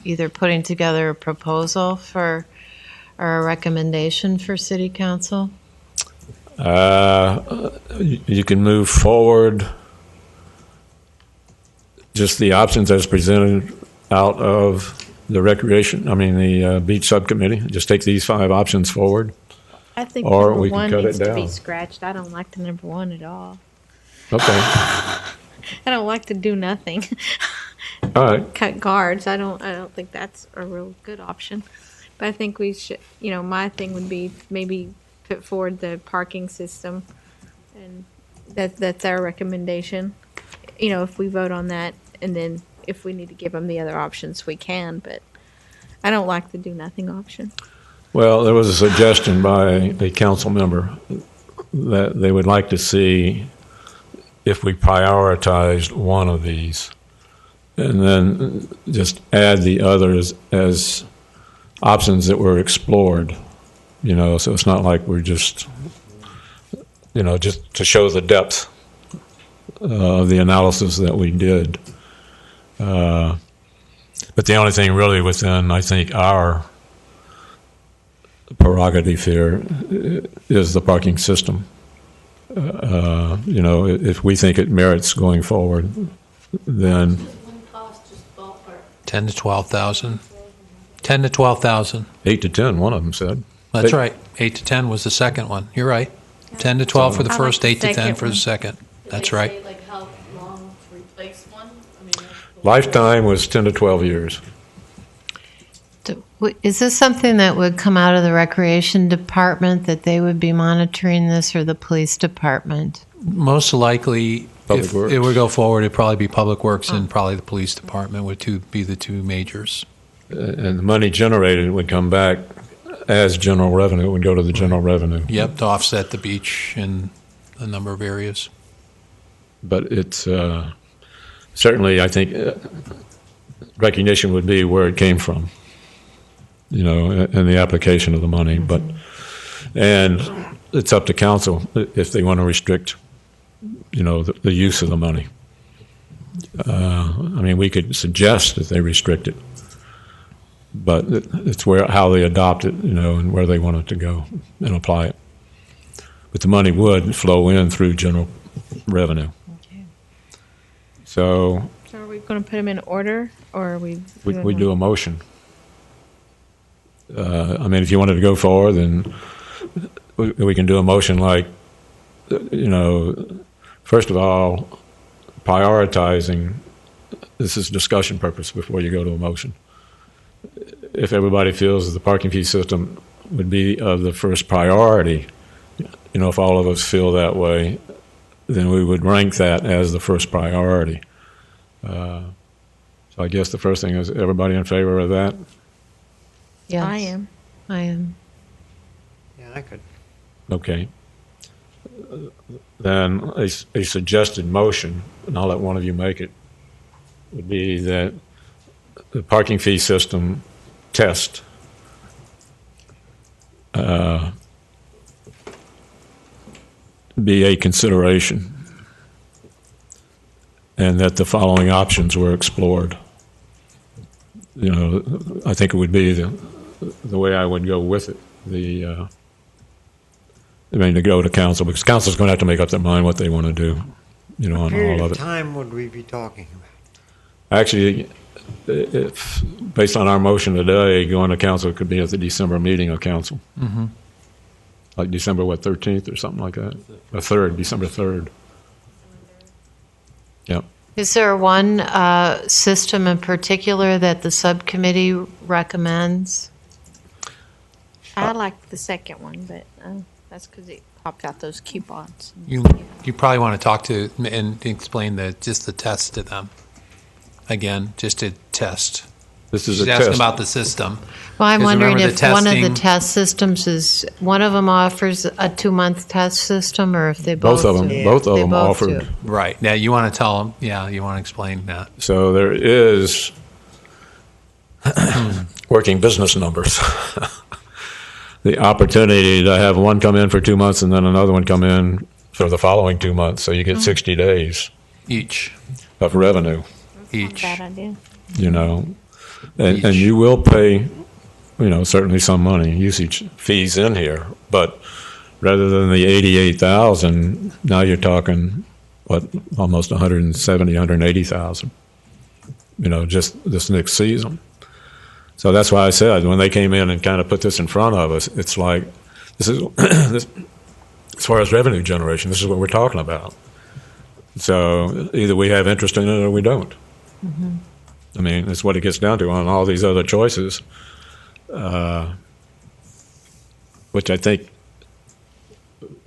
either putting together a proposal for or a recommendation for City Council? You can move forward. Just the options as presented out of the beach subcommittee. Just take these 5 options forward. I think Or number we can one cut it needs to be down. scratched. I don't like the number one at all. Okay. I don't like to do nothing. All right. Cut guards. I don't think that's a real good option. But I think we should, my thing would be maybe put forward the parking system, and that's our recommendation. If we vote on that, and then if we need to give them the other options, we can. But I don't like the do nothing option. Well, there was a suggestion by a council member that they would like to see if we prioritized one of these and then just add the others as options that were explored, so it's not like we're just to show the depth of the analysis that we did. But the only thing really within, I think, our prerogative here is the parking system. If we think it merits going forward, then One cost, just ballpark. 10 to 12,000. 10 to 12,000. 8 to 10, one of them said. That's right. 8 to 10 was the second one. You're right. 10 to 12 for the I like first, the 8 to 10 second for the one. second. Did That's they right. say, like, how long to replace one? I mean, that's- Lifetime was 10 to 12 years. Is this something that would come out of the Recreation Department, that they would be monitoring this, or the Police Department? Most likely, Public if Works. it would go forward, it'd probably be Public Works and probably the Police Department would be the two majors. And the money generated would come back as general revenue. It would go to the general revenue. Yep, to offset the beach in a number of areas. But it's certainly, I think, recognition would be where it came from, and the application of the money. And it's up to council if they want to restrict, the use of the money. We could suggest that they restrict it, but it's how they adopt it, and where they want it to go and apply it. But the money would flow in through general revenue. Okay. So So are we going to put them in order, or are we? we do a motion. If you wanted to go forward, then we can do a motion like, first of all, prioritizing. This is discussion purpose before you go to a motion. If everybody feels that the parking fee system would be of the first priority, if all of us feel that way, then we would rank that as the first priority. So I guess the first thing is, everybody in favor of that? Yes. I am. I am. Yeah, I could. Okay. Then a suggested motion, and I'll let one of you make it, would be that the parking fee system test be a consideration, and that the following options were explored. I think it would be the way I would go with it. To go to council, because council's going to have to make up their mind what they want to do, on Period all of of it. time would we be talking about? Actually, if, based on our motion today, going to council could be at the December meeting of council. Mm-hmm. Like December, 13th or something like that? Or 3rd, December 3rd. Yep. Is there one system in particular that the subcommittee recommends? I like the second one, but that's because it popped out those coupons. You probably want to talk to and explain just the test to them. Again, just to test. This is She's a asking test. about the system. Well, I'm 'Cause wondering remember if the one of the testing- test systems is, one of them offers a 2-month test system, or if they both Both of them, do. both of They them both offered. do. Right. Now, you want to tell them, you want to explain that. So there is working business numbers. The opportunity to have one come in for 2 months and then another one come in for the following 2 months. So you get 60 days Each. of revenue, Each. Bad idea. And Each. you will pay, certainly some money, usage fees in here. But rather than the 88,000, now you're talking, almost 170, 180,000, just this next season. So that's why I said, when they came in and kind of put this in front of us, it's like, this is, as far as revenue generation, this is what we're talking about. So either we have interest in it or we don't. Mm-hmm. It's what it gets down to on all these other choices, which I think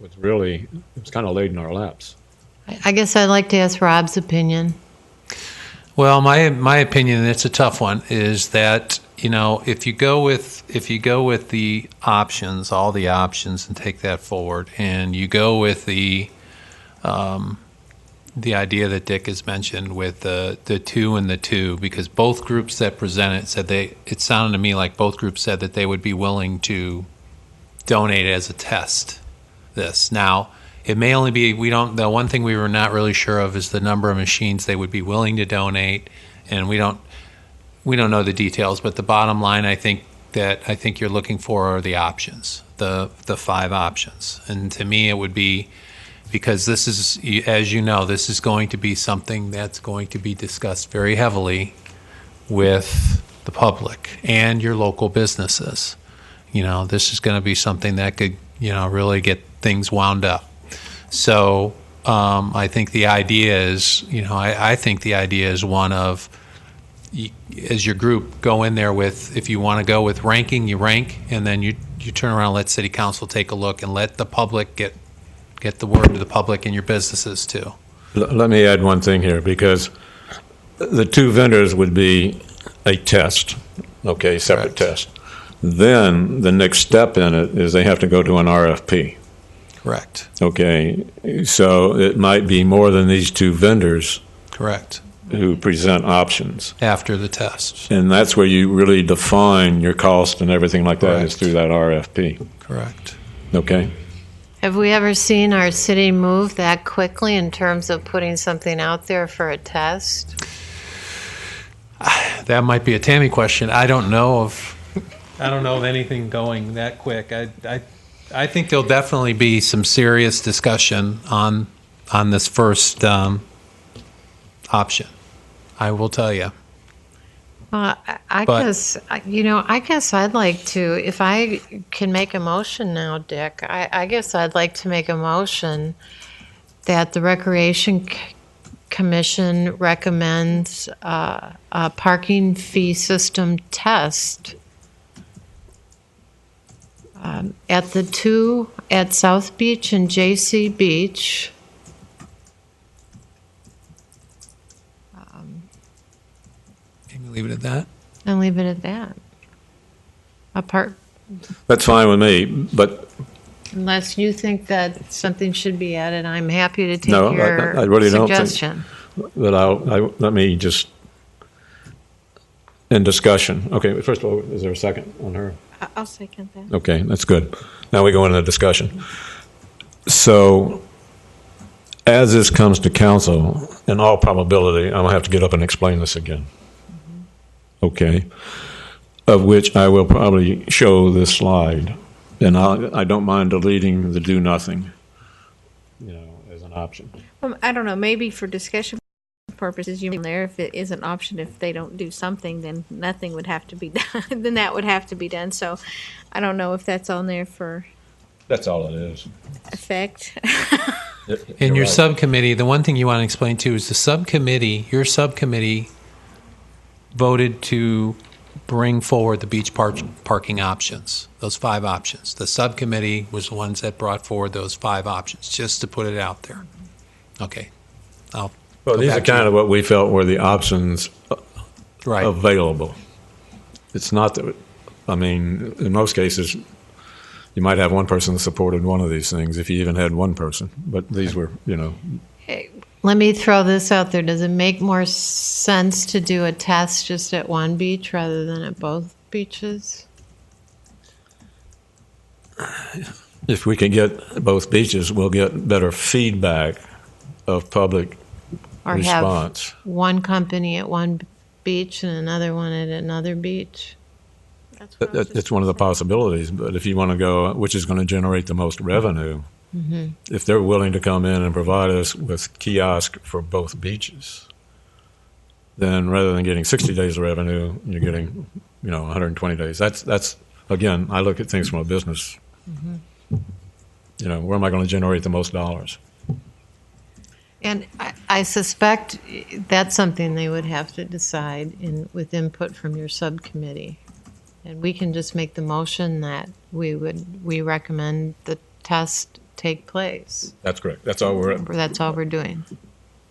it's kind of laid in our laps. I guess I'd like to ask Rob's opinion. Well, my opinion, and it's a tough one, is that if you go with the options, all the options, and take that forward, and you go with the idea that Dick has mentioned with the 2 and the 2, because both groups that presented said it sounded to me like both groups said that they would be willing to donate as a test. This now. It may only be, the one thing we were not really sure of is the number of machines they would be willing to donate, and we don't know the details, but the bottom line I think you're looking for are the options, the 5 options. And to me it would be, because this is, as you know, this is going to be something that's going to be discussed very heavily with the public and your local businesses. This is going to be something that could, really get things wound up. So I think the idea is, I think the idea is one of, as your group, go in there with, if you want to go with ranking, you rank, and then you turn around and let city council take a look and let the public get the word to the public and your businesses too. Let me add one thing here, because the 2 vendors would be a test, separate Correct. test. Then the next step in it is they have to go to an RFP. Correct. Okay, so it might be more than these 2 vendors Correct. who present options. After the test. And that's where you really define your cost and everything like that, is Correct. through that RFP. Correct. Okay? Have we ever seen our city move that quickly in terms of putting something out there for a test? that might be a Tammy question. I don't know of anything going that quick. I think there'll definitely be some serious discussion on this first option. I will tell you. I But- guess, I guess I'd like to, if I can make a motion now, Dick, I guess I'd like to make a motion that the Recreation Commission recommends a parking fee system test at the two at South Beach and JC Beach. Can you leave it at that? And leave it at that. Apart, That's fine with me, but unless you think that something should be added, I'm happy to take No, I your really don't think- suggestion. let me just, in discussion. Okay, first of all, is there a second on her? I'll second that. Okay, that's good. Now we go into discussion. So, as this comes to council, in all probability, I'm gonna have to get up and explain this again. Okay? Of which I will probably show this slide. And I don't mind deleting the do nothing, as an option. I don't know, maybe for discussion purposes, you there, if it is an option, if they don't do something, then nothing would have to be done, then that would have to be done, so I don't know if that's on there for That's all it is. effect. In You're your right. subcommittee, the one thing you want to explain too is your subcommittee voted to bring forward the beach parking options, those 5 options. The subcommittee was the ones that brought forward those 5 options, just to put it out there. Okay. Well, Go these are back to kind you. of what we felt were the options Right. available. It's not that, in most cases, you might have one person that supported one of these things, if you even had one person. But these were, Let me throw this out there. Does it make more sense to do a test just at one beach rather than at both beaches? if we can get both beaches, we'll get better feedback of public Or response. have one company at one beach and another one at another beach? That's what I was just It's one of the gonna say. possibilities, but if you want to go, which is going to generate the most revenue, if they're willing to come in and provide us with kiosk for both beaches, then rather than getting 60 days of revenue, you're getting, 120 days. That's again, I look at things from a business. Where am I going to generate the most dollars? And I suspect that's something they would have to decide with input from your subcommittee. And we can just make the motion that we recommend the test take place. That's correct. That's all we're That's all we're doing.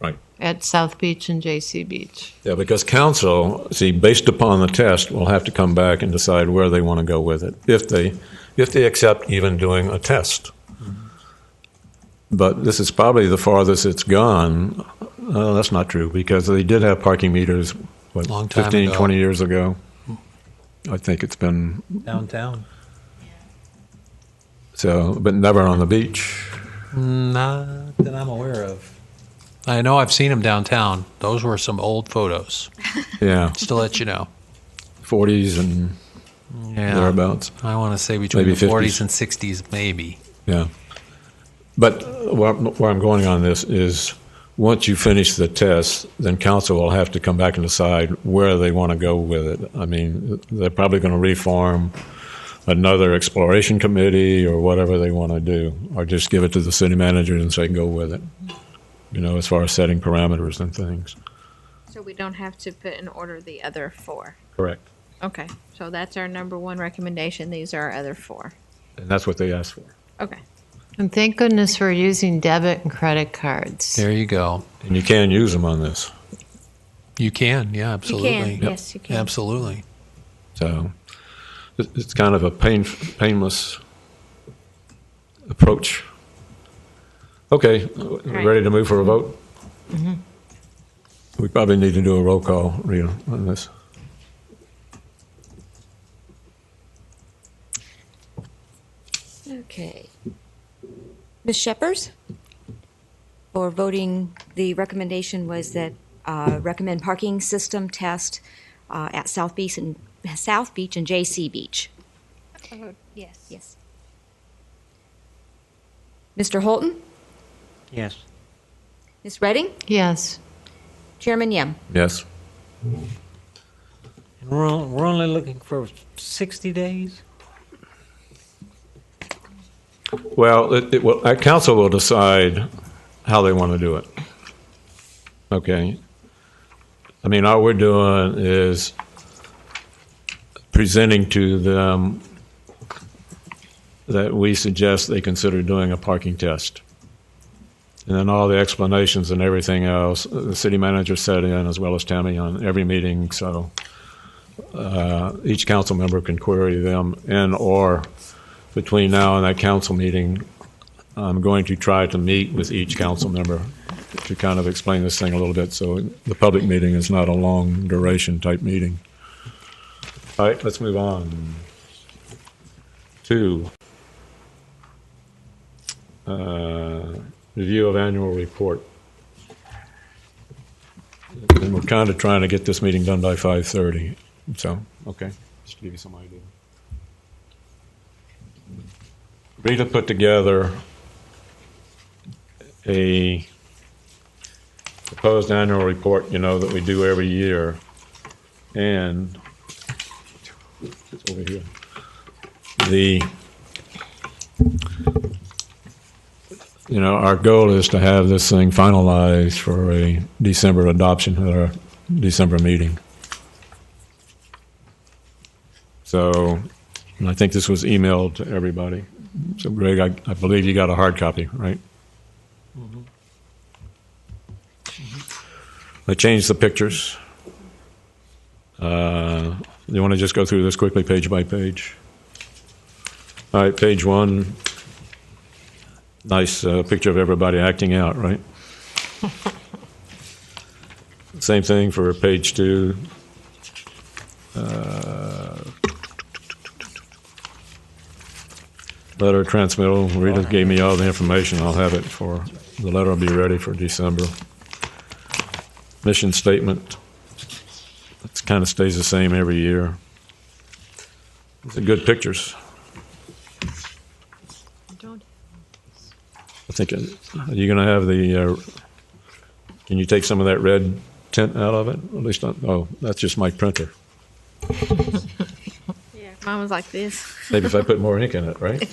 right. At South Beach and JC Beach. Yeah, because council, based upon the test, will have to come back and decide where they want to go with it, if they accept even doing a test. But this is probably the farthest it's gone. That's not true, because they did have parking meters, Long time 15, ago. 20 years ago. I think it's been, Downtown. but never on the beach. Not that I'm aware of. I know I've seen them downtown. Those were some old photos, Yeah, just to let you know. 40s and Yeah. thereabouts. I want to say between Maybe the 40s 50s. and 60s, maybe. Yeah. But where I'm going on this is, once you finish the test, then council will have to come back and decide where they want to go with it. They're probably going to reform another exploration committee or whatever they want to do, or just give it to the city manager and say, go with it, as far as setting parameters and things. So we don't have to put in order the other 4. Correct. Okay, so that's our number 1 recommendation. These are our other 4. And that's what they asked for. Okay. And thank goodness we're using debit and credit cards. There you go. And you can use them on this. You can, yeah, absolutely. You can, yes, you can. Absolutely. So it's kind of a painless approach. Okay, right. ready to move for a vote? We probably need to do a roll call, Rita, on this. Okay. Ms. Shepherd? For voting, the recommendation was that recommend parking system test at South Beach and JC Beach. Yes. Yes. Mr. Holton? Yes. Ms. Redding? Yes. Chairman Yem? Yes. And we're only looking for 60 days? Well, our council will decide how they want to do it. Okay. I mean, all we're doing is presenting to them that we suggest they consider doing a parking test. And then all the explanations and everything else, the city manager sat in as well as Tammy on every meeting, so each council member can query them. And or between now and that council meeting, I'm going to try to meet with each council member to kind of explain this thing a little bit, so the public meeting is not a long duration type meeting. All right, let's move on to review of annual report. And we're kind of trying to get this meeting done by 5:30, so, okay, just to give you some idea. Rita put together a proposed annual report, that we do every year. And it's over here. Our goal is to have this thing finalized for a December adoption at our December meeting. So, and I think this was emailed to everybody. So, Greg, I believe you got a hard copy, right? Mm-hmm. I changed the pictures. You want to just go through this quickly, page by page? All right, page 1. Nice picture of everybody acting out, right? Same thing for page 2. Letter transmittal. Rita gave me all the information. I'll have it for the letter. Will be ready for December. Mission statement. It kind of stays the same every year. These are good pictures. I think, are you going to have can you take some of that red tint out of it? At least, that's just my printer. Yeah, mine was like this. Maybe if I put more ink in it, right?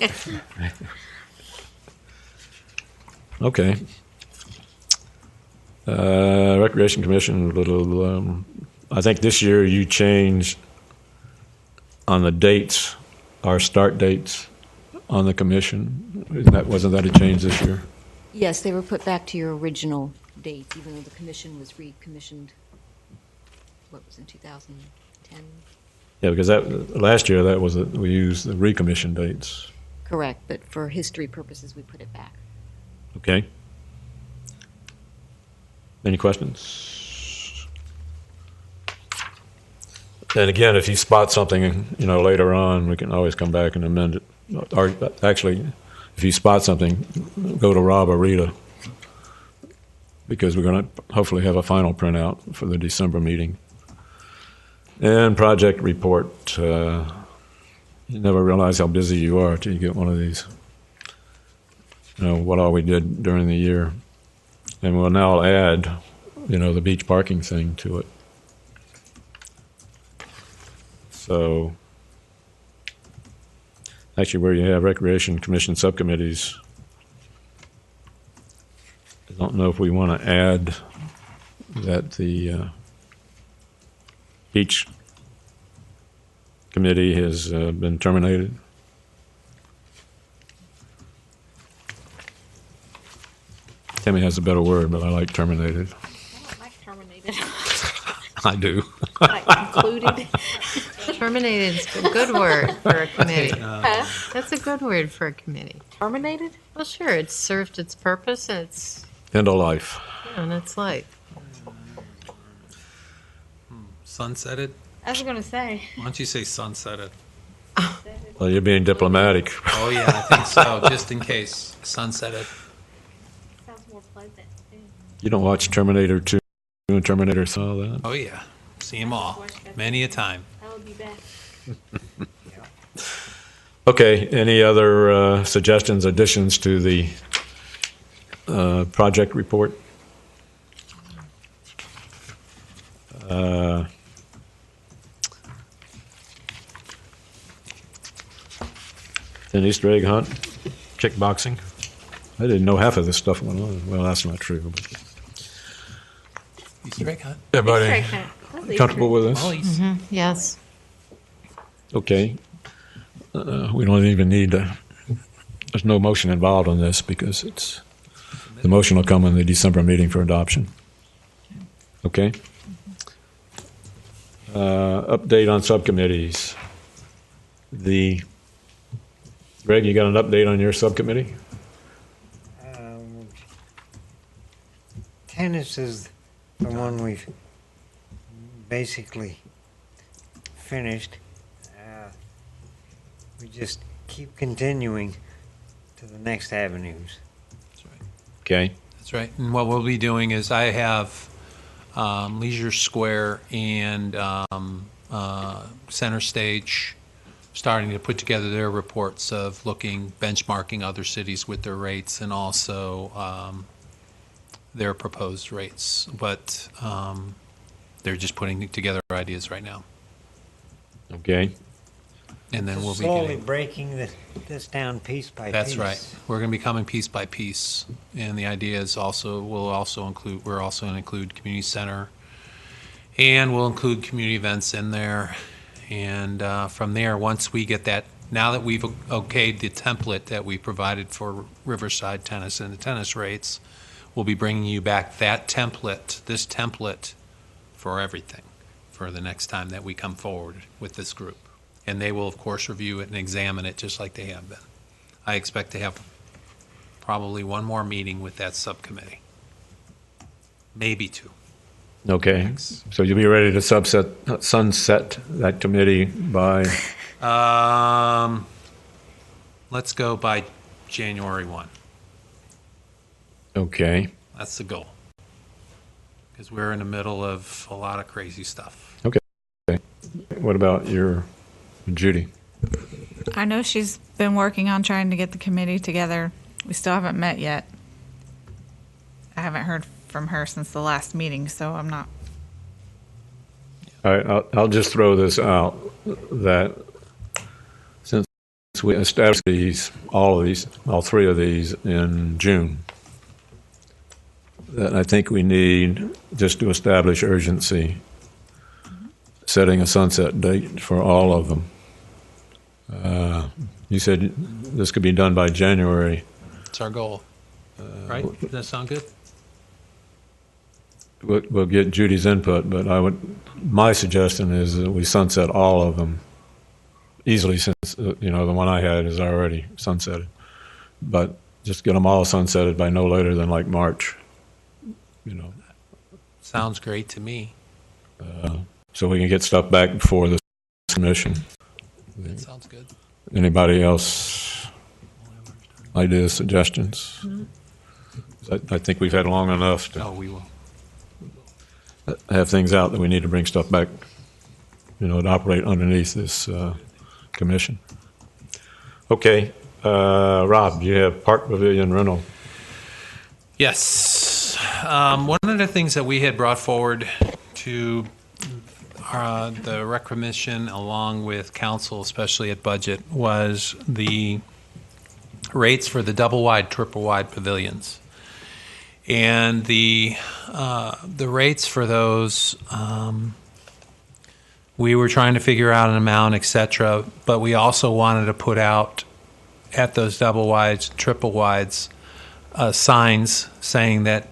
Okay. Recreation Commission, I think this year you changed on the dates, our start dates on the commission. Wasn't that a change this year? Yes, they were put back to your original dates, even though the commission was recommissioned, what was in 2010? Yeah, because last year we used the recommission dates. Correct, but for history purposes, we put it back. Okay. Any questions? And again, if you spot something, later on, we can always come back and amend it. Or actually, if you spot something, go to Rob or Rita, because we're going to hopefully have a final printout for the December meeting. And project report. You never realize how busy you are until you get one of these. What all we did during the year. And we'll now add, the beach parking thing to it. So, actually, where you have Recreation Commission subcommittees, I don't know if we want to add that the beach committee has been terminated. Tammy has a better word, but I like terminated. I don't like terminated. I do. Like concluded. Terminated is a good word for a committee. That's a good word for a committee. Terminated? Well, sure, it's served its purpose and it's End of life. its life. Sunsetted? I was going to say. Why don't you say sunsetted? Well, you're being diplomatic. Oh, yeah, I think so, just in case. Sunsetted. Sounds more pleasant. You don't watch Terminator 2 and Terminator 3, all that? Oh, yeah. See them all, many a time. I will be back. Okay, any other suggestions, additions to the project report? An Easter egg hunt, kickboxing. I didn't know half of this stuff went on. Well, that's not true. But Easter egg hunt. everybody comfortable with this? Oh, Yes. Okay. We don't even need there's no motion involved on this because the motion will come in the December meeting for adoption. Okay. Update on subcommittees. Greg, you got an update on your subcommittee? Tennis is the one we've basically finished. We just keep continuing to the next avenues. Okay. That's right. And what we'll be doing is I have Leisure Square and Center Stage starting to put together their reports of benchmarking other cities with their rates and also their proposed rates. But they're just putting together ideas right now. Okay. And then we'll be Slowly getting... breaking this down piece by That's piece. right. We're going to be coming piece by piece, and the idea is we're also going to include community center, and we'll include community events in there, and from there, once we get that, now that we've okayed the template that we provided for Riverside tennis and the tennis rates, we'll be bringing you back this template for everything for the next time that we come forward with this group. And they will, of course, review it and examine it just like they have been. I expect to have probably one more meeting with that subcommittee. Maybe two. Okay. So you'll be ready to sunset that committee by? Let's go by January 1. Okay. That's the goal. Because we're in the middle of a lot of crazy stuff. Okay. What about Judy? I know she's been working on trying to get the committee together. We still haven't met yet. I haven't heard from her since the last meeting, so I'm not. All right, I'll just throw this out that since we established all three of these in June, that I think we need just to establish urgency, setting a sunset date for all of them. You said this could be done by January. It's our goal. Right? Does that sound good? We'll get Judy's input, but my suggestion is that we sunset all of them easily, since the one I had is already sunsetted. But just get them all sunsetted by no later than like March. Sounds great to me. So we can get stuff back before the commission. That sounds good. Anybody else? Ideas, suggestions? I think we've had long enough to We will. have things out that we need to bring stuff back, to operate underneath this commission. Okay, Rob, you have Park Pavilion rental. Yes. One of the things that we had brought forward to the rec commission, along with council, especially at budget, was the rates for the double wide, triple wide pavilions. And the rates for those, we were trying to figure out an amount, etc. But we also wanted to put out at those double wides, triple wides, signs saying that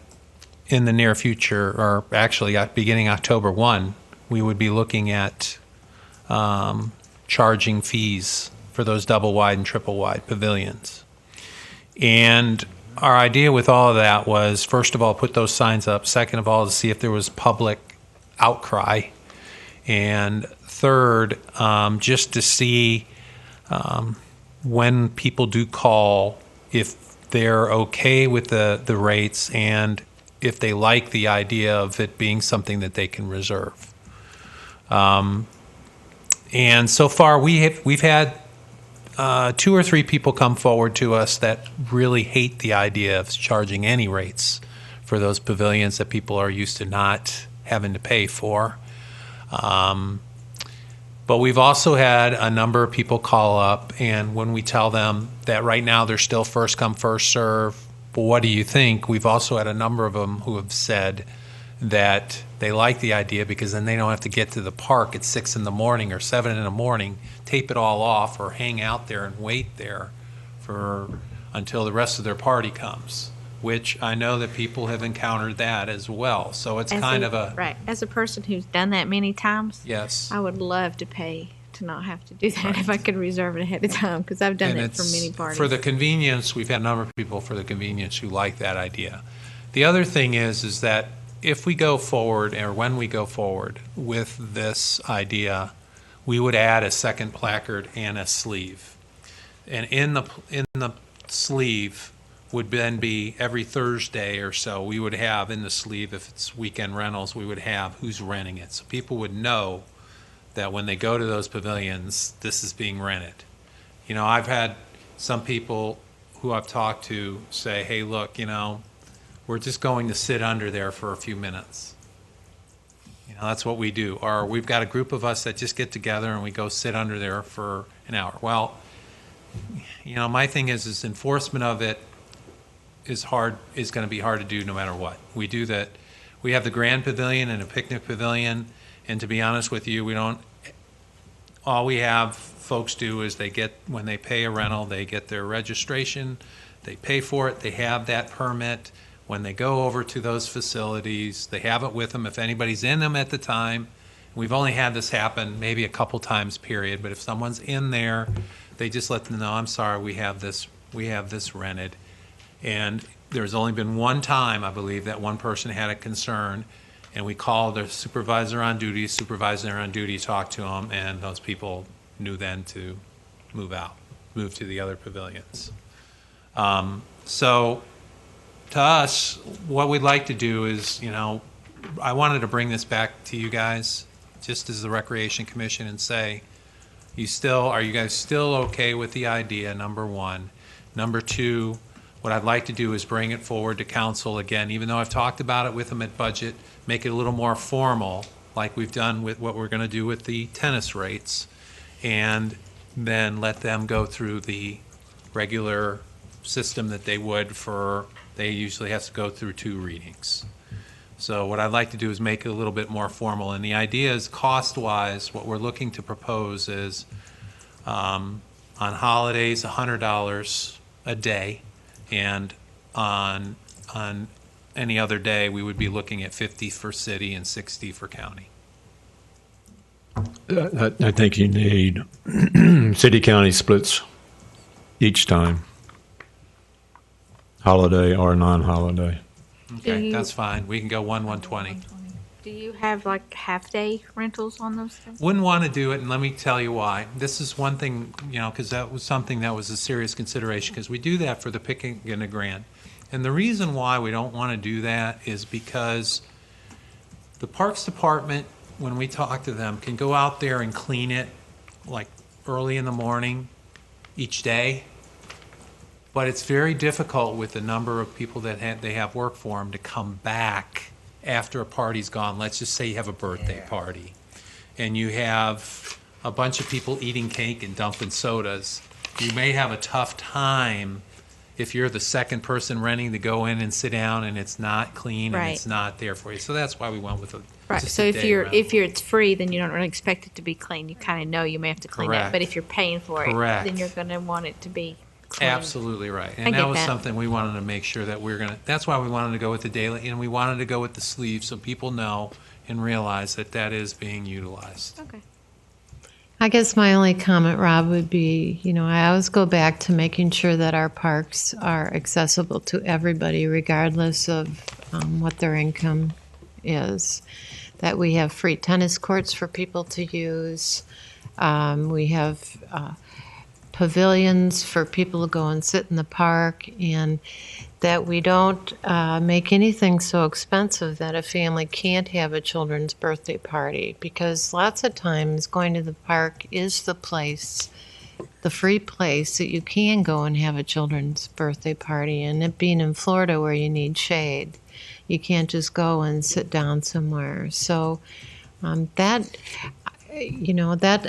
in the near future, or actually beginning October 1, we would be looking at charging fees for those double wide and triple wide pavilions. And our idea with all of that was, first of all, put those signs up. Second of all, to see if there was public outcry. And third, just to see when people do call, if they're okay with the rates and if they like the idea of it being something that they can reserve. And so far, we've had 2 or 3 people come forward to us that really hate the idea of charging any rates for those pavilions that people are used to not having to pay for. But we've also had a number of people call up, and when we tell them that right now they're still first come, first serve, well, what do you think? We've also had a number of them who have said that they like the idea because then they don't have to get to the park at 6 in the morning or 7 in the morning, tape it all off, or hang out there and wait there until the rest of their party comes, which I know that people have encountered that as well. So it's right. As a person who's done that many times, yes. I would love to pay to not have to do that if I could reserve it ahead of time, because I've done And it for it's- many parties. For the convenience, we've had a number of people for the convenience who like that idea. The other thing is that if we go forward, or when we go forward with this idea, we would add a second placard and a sleeve. And in the sleeve would then be every Thursday or so, we would have in the sleeve, if it's weekend rentals, we would have who's renting it. So people would know that when they go to those pavilions, this is being rented. You know, I've had some people who I've talked to say, hey, look, we're just going to sit under there for a few minutes. That's what we do. Or we've got a group of us that just get together and we go sit under there for an hour. Well, my thing is enforcement of it is going to be hard to do no matter what. We do that. We have the Grand Pavilion and a picnic pavilion, and to be honest with you, all we have folks do is when they pay a rental, they get their registration, they pay for it, they have that permit. When they go over to those facilities, they have it with them if anybody's in them at the time. We've only had this happen maybe a couple times, period, but if someone's in there, they just let them know, I'm sorry, we have this rented. And there's only been one time, I believe, that one person had a concern, and we called the supervisor on duty talked to them, and those people knew then to move to the other pavilions. So to us, what we'd like to do is, I wanted to bring this back to you guys, just as the Recreation Commission, and say, are you guys still okay with the idea, number one? Number two, what I'd like to do is bring it forward to council again, even though I've talked about it with them at budget, make it a little more formal, like we've done with what we're going to do with the tennis rates, and then let them go through the regular system that they would they usually have to go through 2 readings. So what I'd like to do is make it a little bit more formal. And the idea is, cost-wise, what we're looking to propose is on holidays, $100 a day, and on any other day, we would be looking at $50 for city and $60 for county. I think you need city-county splits each time, holiday or non-holiday. Okay, that's fine. We can go 120. Do you have like half-day rentals on those things? Wouldn't want to do it, and let me tell you why. This is one thing, because that was something that was a serious consideration, because we do that for the picnic and the Grand. And the reason why we don't want to do that is because the Parks Department, when we talk to them, can go out there and clean it like early in the morning each day. But it's very difficult with the number of people that they have work for them to come back after a party's gone. Let's just say you have a birthday party and you have a bunch of people eating cake and dumping sodas. You may have a tough time if you're the second person renting to go in and sit down and it's not clean and it's not there for you. So that's why we went with So if it's free, then you don't really expect it to be clean. You kind of know you may have to clean it. But if you're paying for it, then you're going to want it to be clean. Absolutely right. And that was something we wanted to make sure that that's why we wanted to go with the daily, and we wanted to go with the sleeve so people know and realize that is being utilized. Okay. I guess my only comment, Rob, would be, I always go back to making sure that our parks are accessible to everybody, regardless of what their income is. That we have free tennis courts for people to use. We have pavilions for people to go and sit in the park, and that we don't make anything so expensive that a family can't have a children's birthday party, because lots of times going to the park is the place, the free place that you can go and have a children's birthday party. And it being in Florida where you need shade, you can't just go and sit down somewhere. So that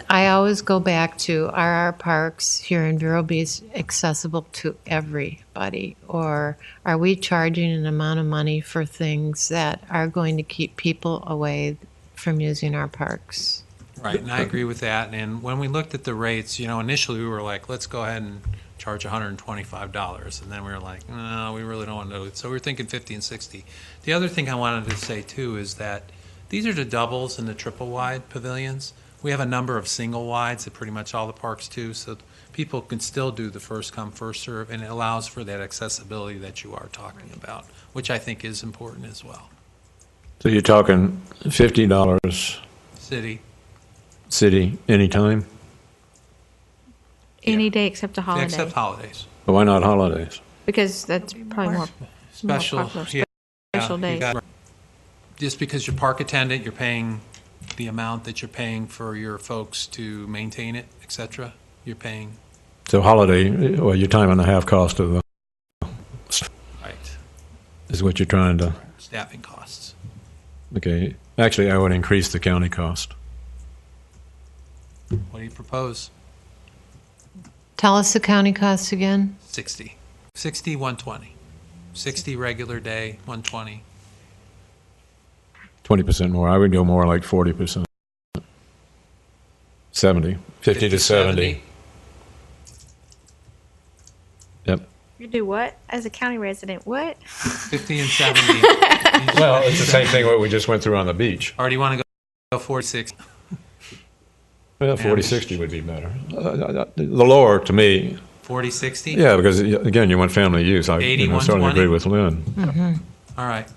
I always go back to, are our parks here in Vero Beach accessible to everybody? Or are we charging an amount of money for things that are going to keep people away from using our parks? Right, and I agree with that. And when we looked at the rates, initially we were like, let's go ahead and charge $125. And then we were like, no, we really don't want to do it. So we were thinking 50 and 60. The other thing I wanted to say, too, is that these are the doubles and the triple wide pavilions. We have a number of single wides at pretty much all the parks too, so people can still do the first come, first serve, and it allows for that accessibility that you are talking about, which I think is important as well. So you're talking $50 city anytime? Any day except a holiday. Except holidays. But why not holidays? Because that's probably more Special, popular. yeah, Special you days. Just because you're park attendant, you're paying the amount that you're paying for your folks to maintain it, et cetera. You're paying. So holiday, well, your time and a half cost of the Right. is what you're trying to. Staffing costs. Okay. Actually, I would increase the county cost. What do you propose? Tell us the county costs again. 60, 120. 60 regular day, 120. 20% more. I would go more like 40%. 70. 50 to 70. Yep. You do what? As a county resident, what? 50 and 70. Well, it's the same thing what we just went through on the beach. Or do you want to go 46? Well, 40, 60 would be better. The lower, to me, 40, 60? yeah, because, again, you want family use. I 80, certainly 120? agree with Lynn. All right.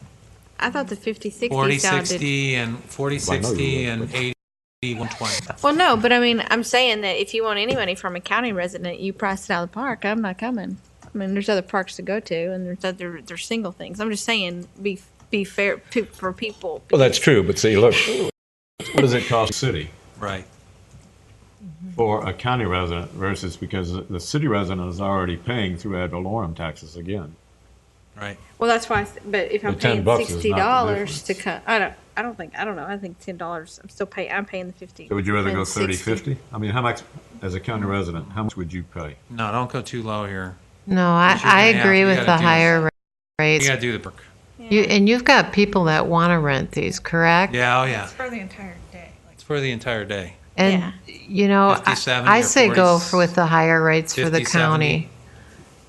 I thought the 50-60 40, sounded... 60, and 40, Well, I know 60, you would, and but- 80, 120. Well, no, but I mean, I'm saying that if you want any money from a county resident, you price it out of the park. I'm not coming. I mean, there's other parks to go to, and there's single things. I'm just saying, be fair for people. Well, that's true, but see, look, what does it cost the city Right. for a county resident versus, because the city resident is already paying through ad valorem taxes again. Right. Well, that's why. But if I'm The $10 paying is not the $60 to difference. cut, I don't know. I think $10. I'm paying the 50. So would you rather go and 30, 60. 50? I mean, how much, as a county resident, how much would you pay? No, don't go too low here. No, You're gonna I have- agree you with gotta the do- higher You rates. got to do the perk. You've got people that want to rent these, correct? Yeah, oh yeah. It's for the entire day. It's for the entire day. And, Yeah. 50, 70, I or say 40, go for with the higher rates for the 50, 70. county.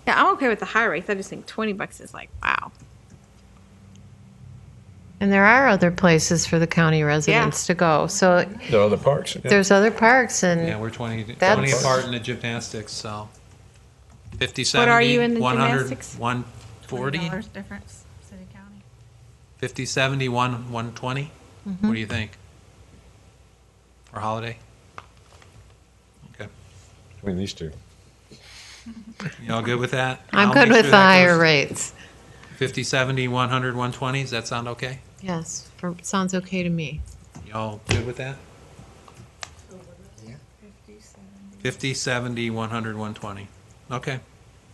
Yeah, I'm okay with the high rates. I just think $20 is like, wow. And there are other places for the county residents to go. So There are other parks. Yeah. there's other parks, and Yeah, we're 20 That's- apart in the gymnastics, so 50, 70, What are you in the 100, gymnastics? 140, $20 difference, city county. 50, 70, 120. What do you think? For holiday? Okay. Between these two. You all good with that? I'm I'll good make with sure the that higher goes rates. 50, 70, 100, 120. Does that sound okay? Yes, sounds okay to me. Y'all good with that? 50, 70, 100, 120. Okay.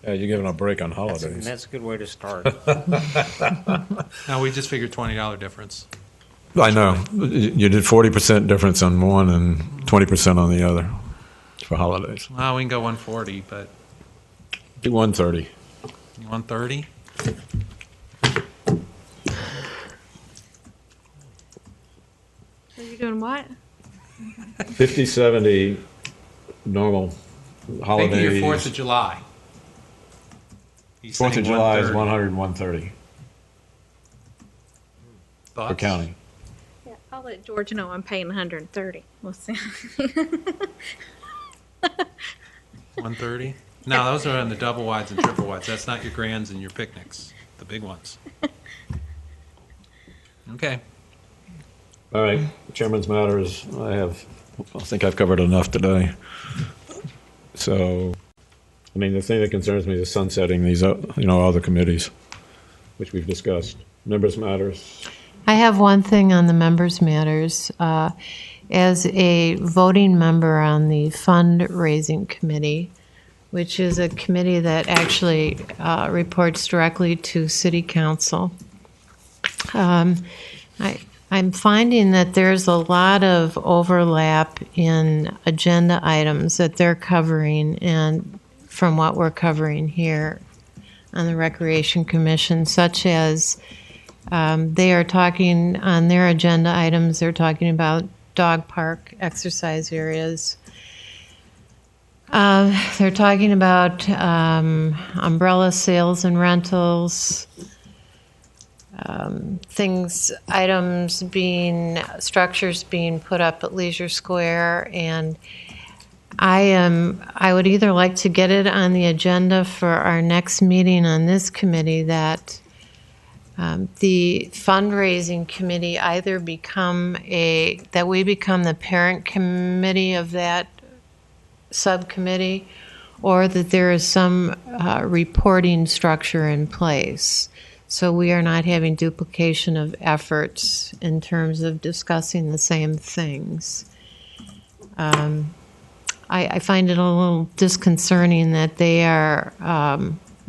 Yeah, you're giving a break on That's holidays. that's a good way to start. Now, we just figured $20 difference. I know. You did 40% difference on one and 20% on the other for holidays. Well, we can go 140, but Do 130. you want 30? So you're doing what? 50, 70 normal Think holidays. of your 4th of July. He's 4th of saying July is 130. 100 and 130 for Thoughts? county. Yeah, I'll let George know I'm paying 130. We'll see. 130? No, those are on the double wides and triple wides. That's not your grands and your picnics, the big ones. Okay. All right, Chairman's matters. I think I've covered enough today. So, I mean, the thing that concerns me is sunsetting these, other committees. which we've discussed. Members' matters. I have one thing on the members' matters. As a voting member on the fundraising committee, which is a committee that actually reports directly to City Council, I'm finding that there's a lot of overlap in agenda items that they're covering and from what we're covering here on the Recreation Commission, such as they are talking on their agenda items, they're talking about dog park, exercise areas. They're talking about umbrella sales and rentals, structures being put up at Leisure Square, and I would either like to get it on the agenda for our next meeting on this committee that the fundraising committee either that we become the parent committee of that subcommittee, or that there is some reporting structure in place. So we are not having duplication of efforts in terms of discussing the same things. I find it a little disconcerting that they are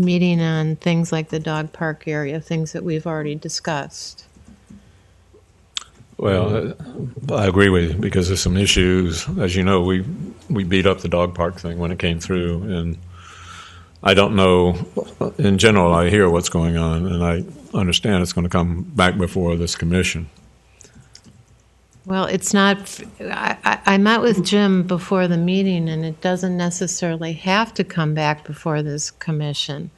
meeting on things like the dog park area, things that we've already discussed. Well, I agree with you because there's some issues. As you know, we beat up the dog park thing when it came through, and I don't know. In general, I hear what's going on, and I understand it's going to come back before this commission. Well, it's not. I met with Jim before the meeting, and it doesn't necessarily have to come back before this commission.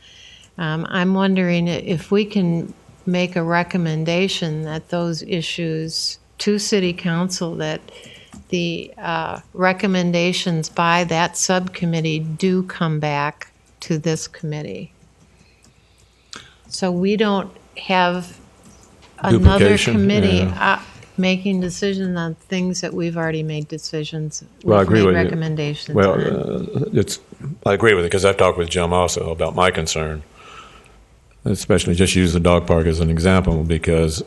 I'm wondering if we can make a recommendation that those issues to City Council, that the recommendations by that subcommittee do come back to this committee. So we don't have another Duplication, committee yeah. Making decisions on things that we've already made decisions. Well, I agree made with you. recommendations Well, on. I agree with it because I've talked with Jim also about my concern, especially just use the dog park as an example because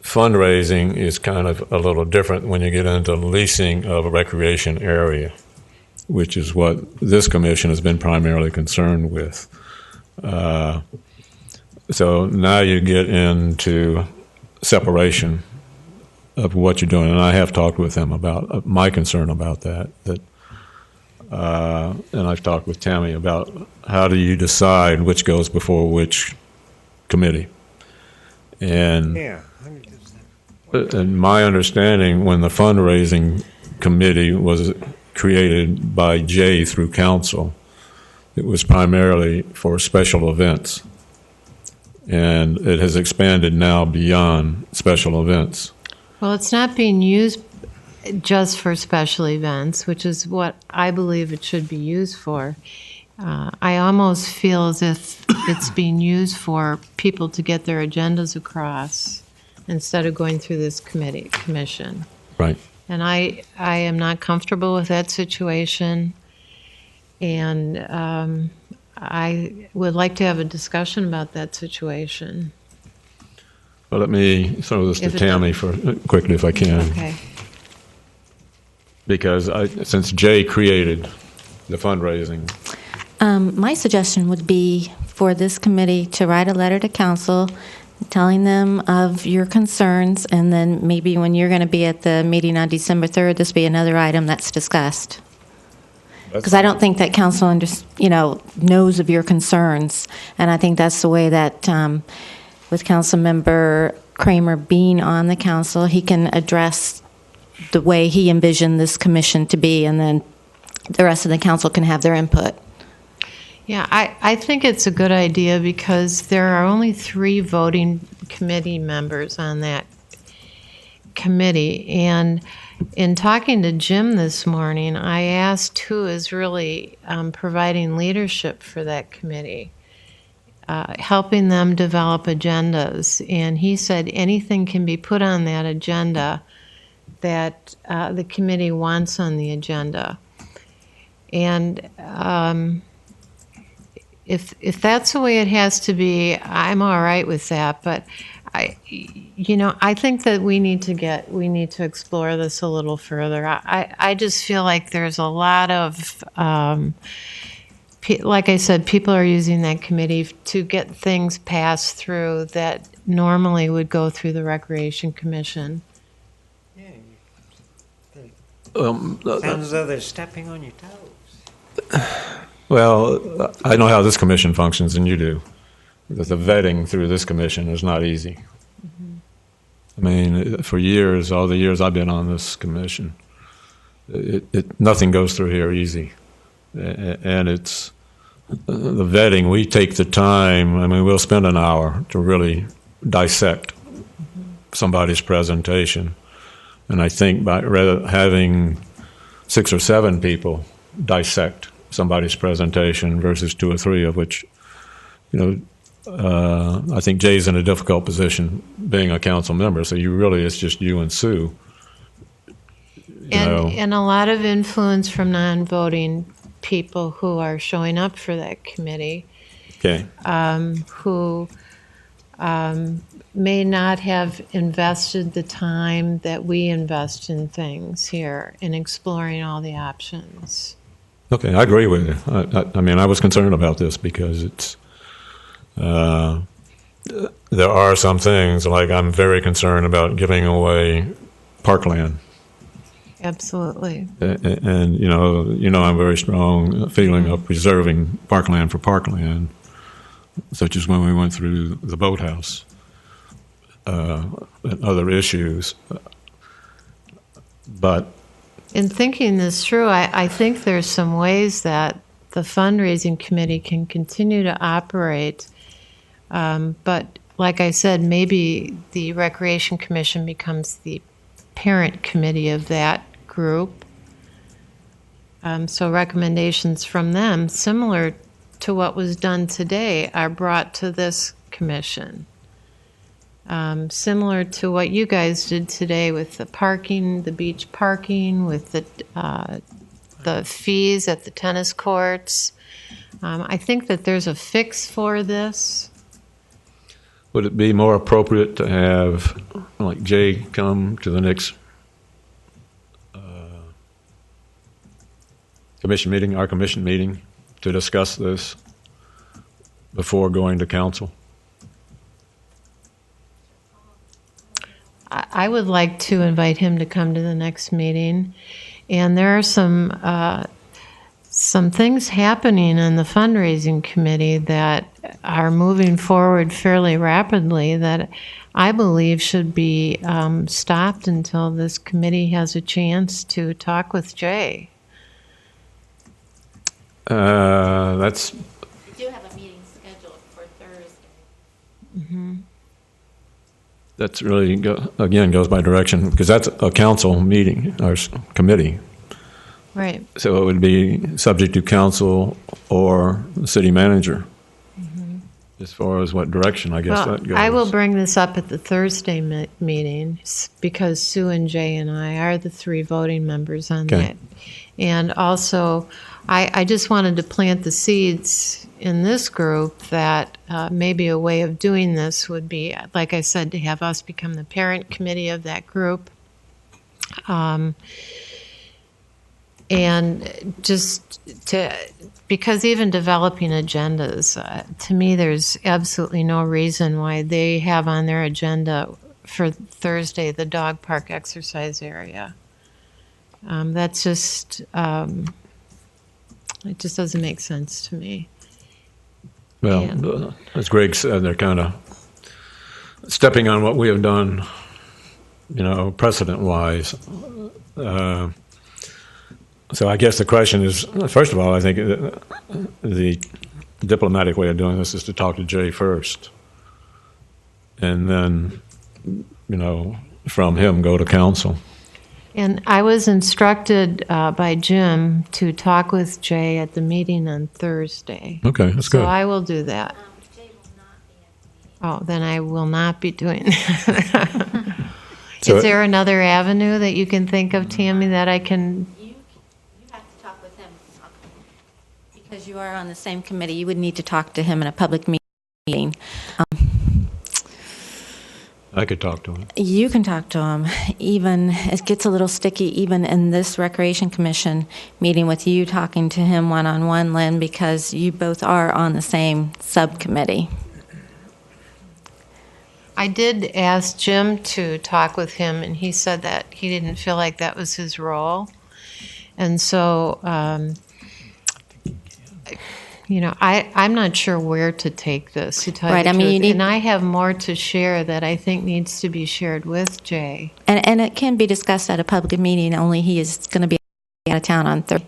fundraising is kind of a little different when you get into leasing of a recreation area, which is what this commission has been primarily concerned with. So now you get into separation of what you're doing, and I have talked with him about my concern about that. And I've talked with Tammy about how do you decide which goes before which committee. And Yeah, 100%. in my understanding, when the fundraising committee was created by Jay through council, it was primarily for special events. And it has expanded now beyond special events. Well, it's not being used just for special events, which is what I believe it should be used for. I almost feel as if it's being used for people to get their agendas across instead of going through this commission. Right. And I am not comfortable with that situation. And I would like to have a discussion about that situation. Well, let me throw this to Tammy quickly if I can. Okay. Because since Jay created the fundraising, My suggestion would be for this committee to write a letter to council telling them of your concerns, and then maybe when you're going to be at the meeting on December 3rd, this be another item that's discussed. Because I don't think that council knows of your concerns, and I think that's the way that with Council Member Kramer being on the council, he can address the way he envisioned this commission to be, and then the rest of the council can have their input. Yeah, I think it's a good idea because there are only 3 voting committee members on that committee. And in talking to Jim this morning, I asked who is really providing leadership for that committee, helping them develop agendas. And he said anything can be put on that agenda that the committee wants on the agenda. And if that's the way it has to be, I'm all right with that. But I think that we need to explore this a little further. I just feel like there's a lot of, like I said, people are using that committee to get things passed through that normally would go through the Recreation Commission. Yeah, sounds as though they're stepping on your toes. Well, I know how this commission functions, and you do. That the vetting through this commission is not easy. I mean, for years, all the years I've been on this commission, nothing goes through here easy. And it's the vetting, we take the time, I mean, we'll spend an hour to really dissect somebody's presentation. And I think by rather having 6 or 7 people dissect somebody's presentation versus 2 or 3 of which, I think Jay's in a difficult position being a council member, so it's just you and Sue. And a lot of influence from non-voting people who are showing up for that committee. Okay. Who may not have invested the time that we invest in things here in exploring all the options. Okay, I agree with you. I mean, I was concerned about this because it's there are some things, like I'm very concerned about giving away parkland. Absolutely. And I'm very strong feeling of preserving parkland for parkland, such as when we went through the boathouse and other issues. But in thinking this through, I think there's some ways that the fundraising committee can continue to operate. But like I said, maybe the Recreation Commission becomes the parent committee of that group. So recommendations from them, similar to what was done today, are brought to this commission. Similar to what you guys did today with the parking, the beach parking, with the fees at the tennis courts. I think that there's a fix for this. would it be more appropriate to have, like, Jay come to the next our commission meeting, to discuss this before going to council? I would like to invite him to come to the next meeting. And there are some things happening in the fundraising committee that are moving forward fairly rapidly that I believe should be stopped until this committee has a chance to talk with Jay. That's We do have a meeting scheduled for Thursday. Mm-hmm. That's really, again, goes by direction, because that's a council meeting, or committee. Right. So it would be subject to council or the city manager, as far as what direction, I guess, that goes. I will bring this up at the Thursday meeting, because Sue and Jay and I are the 3 voting members on Okay. that. And also, I just wanted to plant the seeds in this group that maybe a way of doing this would be, like I said, to have us become the parent committee of that group. And just because even developing agendas, to me, there's absolutely no reason why they have on their agenda for Thursday the dog park exercise area. That's just, it just doesn't make sense to me. Well, as Greg said, they're kind of stepping on what we have done, precedent-wise. So I guess the question is, first of all, I think the diplomatic way of doing this is to talk to Jay first, and then, from him go to council. And I was instructed by Jim to talk with Jay at the meeting on Thursday. Okay, that's So good. I will do that. Jay will not be at the meeting. Oh, then I will not be doing that. So- Is there another avenue that you can think of, Tammy, that I can? You have to talk with him Because you are on the same committee, you would need to talk to him in a public meeting. I could talk to him. You can talk to him. Even, it gets a little sticky even in this Recreation Commission meeting with you talking to him one-on-one, Lynn, because you both are on the same subcommittee. I did ask Jim to talk with him, and he said that he didn't feel like that was his role. And so, I'm not sure where to take this, to tell you Right, the I mean, truth. you need- And I have more to share that I think needs to be shared with Jay. And it can be discussed at a public meeting, only he is going to be out of town on Thursday.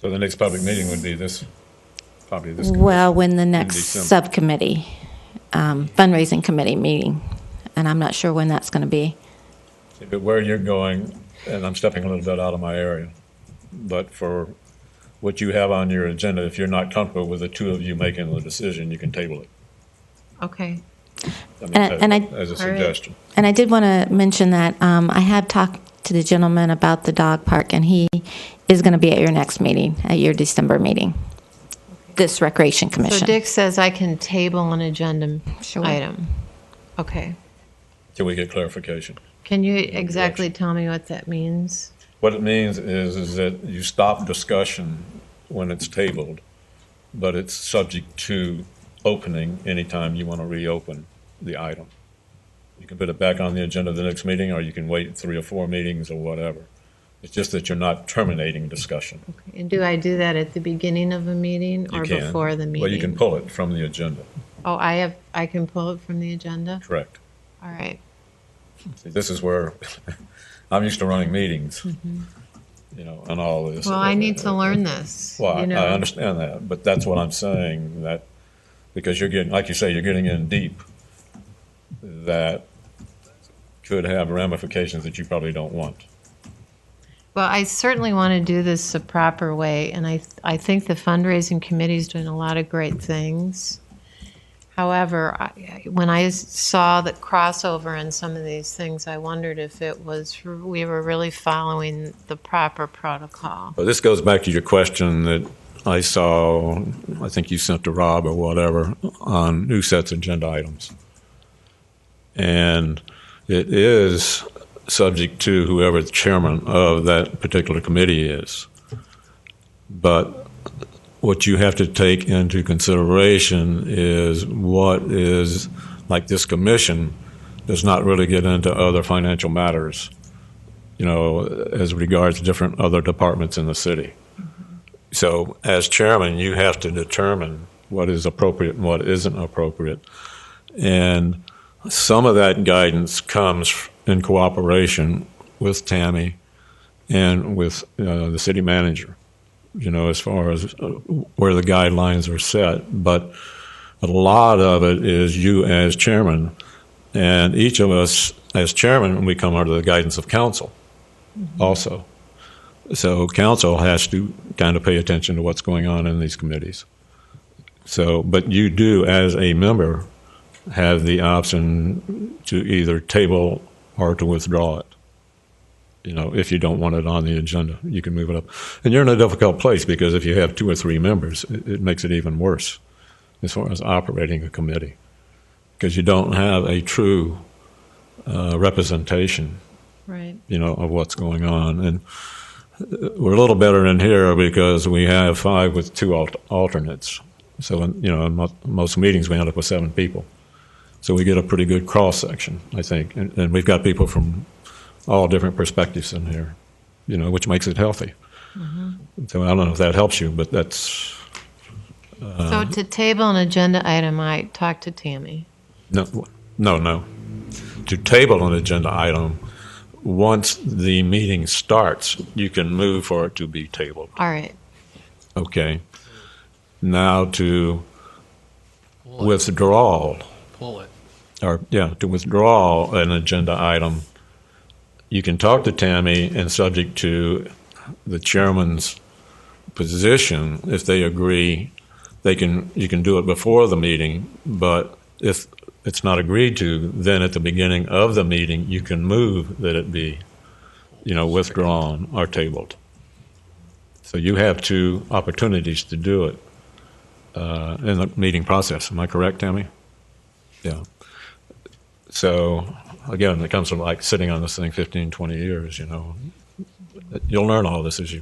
So the next public meeting would be probably this. Well, when the next December. subcommittee, fundraising committee meeting, and I'm not sure when that's going to be. But where you're going, and I'm stepping a little bit out of my area, but for what you have on your agenda, if you're not comfortable with the two of you making the decision, you can table it. Okay. I mean, And I- as a All right. suggestion. And I did want to mention that I have talked to the gentleman about the dog park, and he is going to be at your next meeting, at your December meeting, this Recreation So Commission. Dick says I can table an agenda Sure. item. Okay. Can we get clarification? Can you exactly tell me what that means? What it means is that you stop discussion when it's tabled, but it's subject to opening anytime you want to reopen the item. You can put it back on the agenda of the next meeting, or you can wait 3 or 4 meetings or whatever. It's just that you're not terminating discussion. Okay. And do I do that at the beginning of a meeting You or can. before the meeting? Well, you can pull it from the agenda, Oh, I can pull it from the agenda? correct. All right. See, this is where I'm used to running meetings, and all this. Well, I need to learn this. Well, you know. I understand that, but that's what I'm saying, that, because you're getting, like you say, you're getting in deep, that could have ramifications that you probably don't want. Well, I certainly want to do this the proper way, and I think the fundraising committee is doing a lot of great things. However, when I saw the crossover in some of these things, I wondered if we were really following the proper protocol. But this goes back to your question that I saw, I think you sent to Rob or whatever, on who sets agenda items. And it is subject to whoever the chairman of that particular committee is. But what you have to take into consideration is what is, like this commission, does not really get into other financial matters, as regards different other departments in the city. So as chairman, you have to determine what is appropriate and what isn't appropriate. And some of that guidance comes in cooperation with Tammy and with the city manager, as far as where the guidelines are set. But a lot of it is you as chairman, and each of us as chairman, we come under the guidance of council also. So council has to kind of pay attention to what's going on in these committees. So, but you do, as a member, have the option to either table or to withdraw it. If you don't want it on the agenda, you can move it up. And you're in a difficult place, because if you have 2 or 3 members, it makes it even worse as far as operating a committee, because you don't have a true representation, Right. of what's going on. And we're a little better in here because we have 5 with 2 alternates. So, in most meetings we end up with 7 people. So we get a pretty good cross-section, I think. And we've got people from all different perspectives in here, which makes it healthy. Mm-hmm. So I don't know if that helps you, but that's... So to table an agenda item, I talked to Tammy. No. To table an agenda item, once the meeting starts, you can move for it to be tabled. All right. Okay. Now to withdraw... Pull it. To withdraw an agenda item, you can talk to Tammy, and subject to the chairman's position, if they agree, you can do it before the meeting. But if it's not agreed to, then at the beginning of the meeting, you can move that it be, withdrawn or tabled. So you have two opportunities to do it in the meeting process. Am I correct, Tammy? Yeah. So, again, it comes from like sitting on this thing 15, 20 years, you know. You'll learn all this as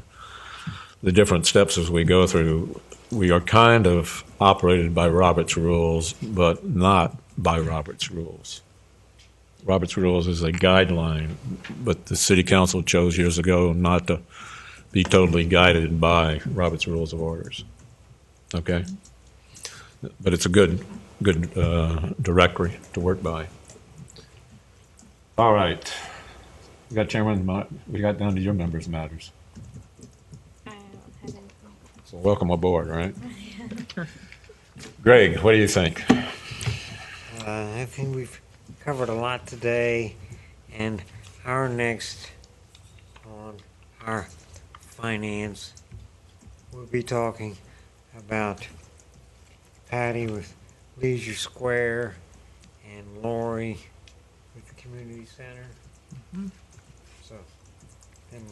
the different steps as we go through. We are kind of operated by Robert's rules, but not by Robert's rules. Robert's rules is a guideline, but the city council chose years ago not to be totally guided by Robert's rules of orders. Okay? But it's a good directory to work by. All right. We got Chairman, we got down to your members' matters. I don't have anything. So welcome aboard, all right? Greg, what do you think? I think we've covered a lot today, and our next on our finance, we'll be talking about Patty with Leisure Square and Lori with the community center. So then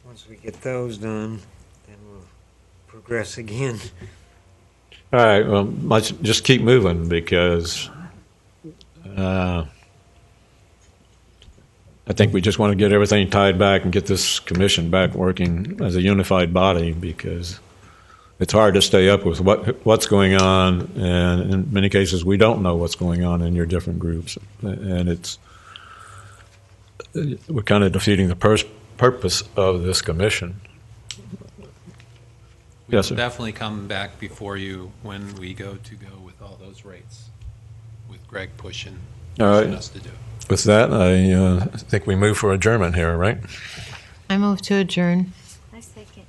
once we get those done, then we'll progress again. All right, well, let's just keep moving because I think we just want to get everything tied back and get this commission back working as a unified body because it's hard to stay up with what's going on, and in many cases we don't know what's going on in your different groups, and we're kind of defeating the purpose of this commission. Yes, sir. We'll definitely come back before you when we go with all those rates, with Greg pushing us to do it. With that, I think we move for adjournment here, right? I move to adjourn. I second.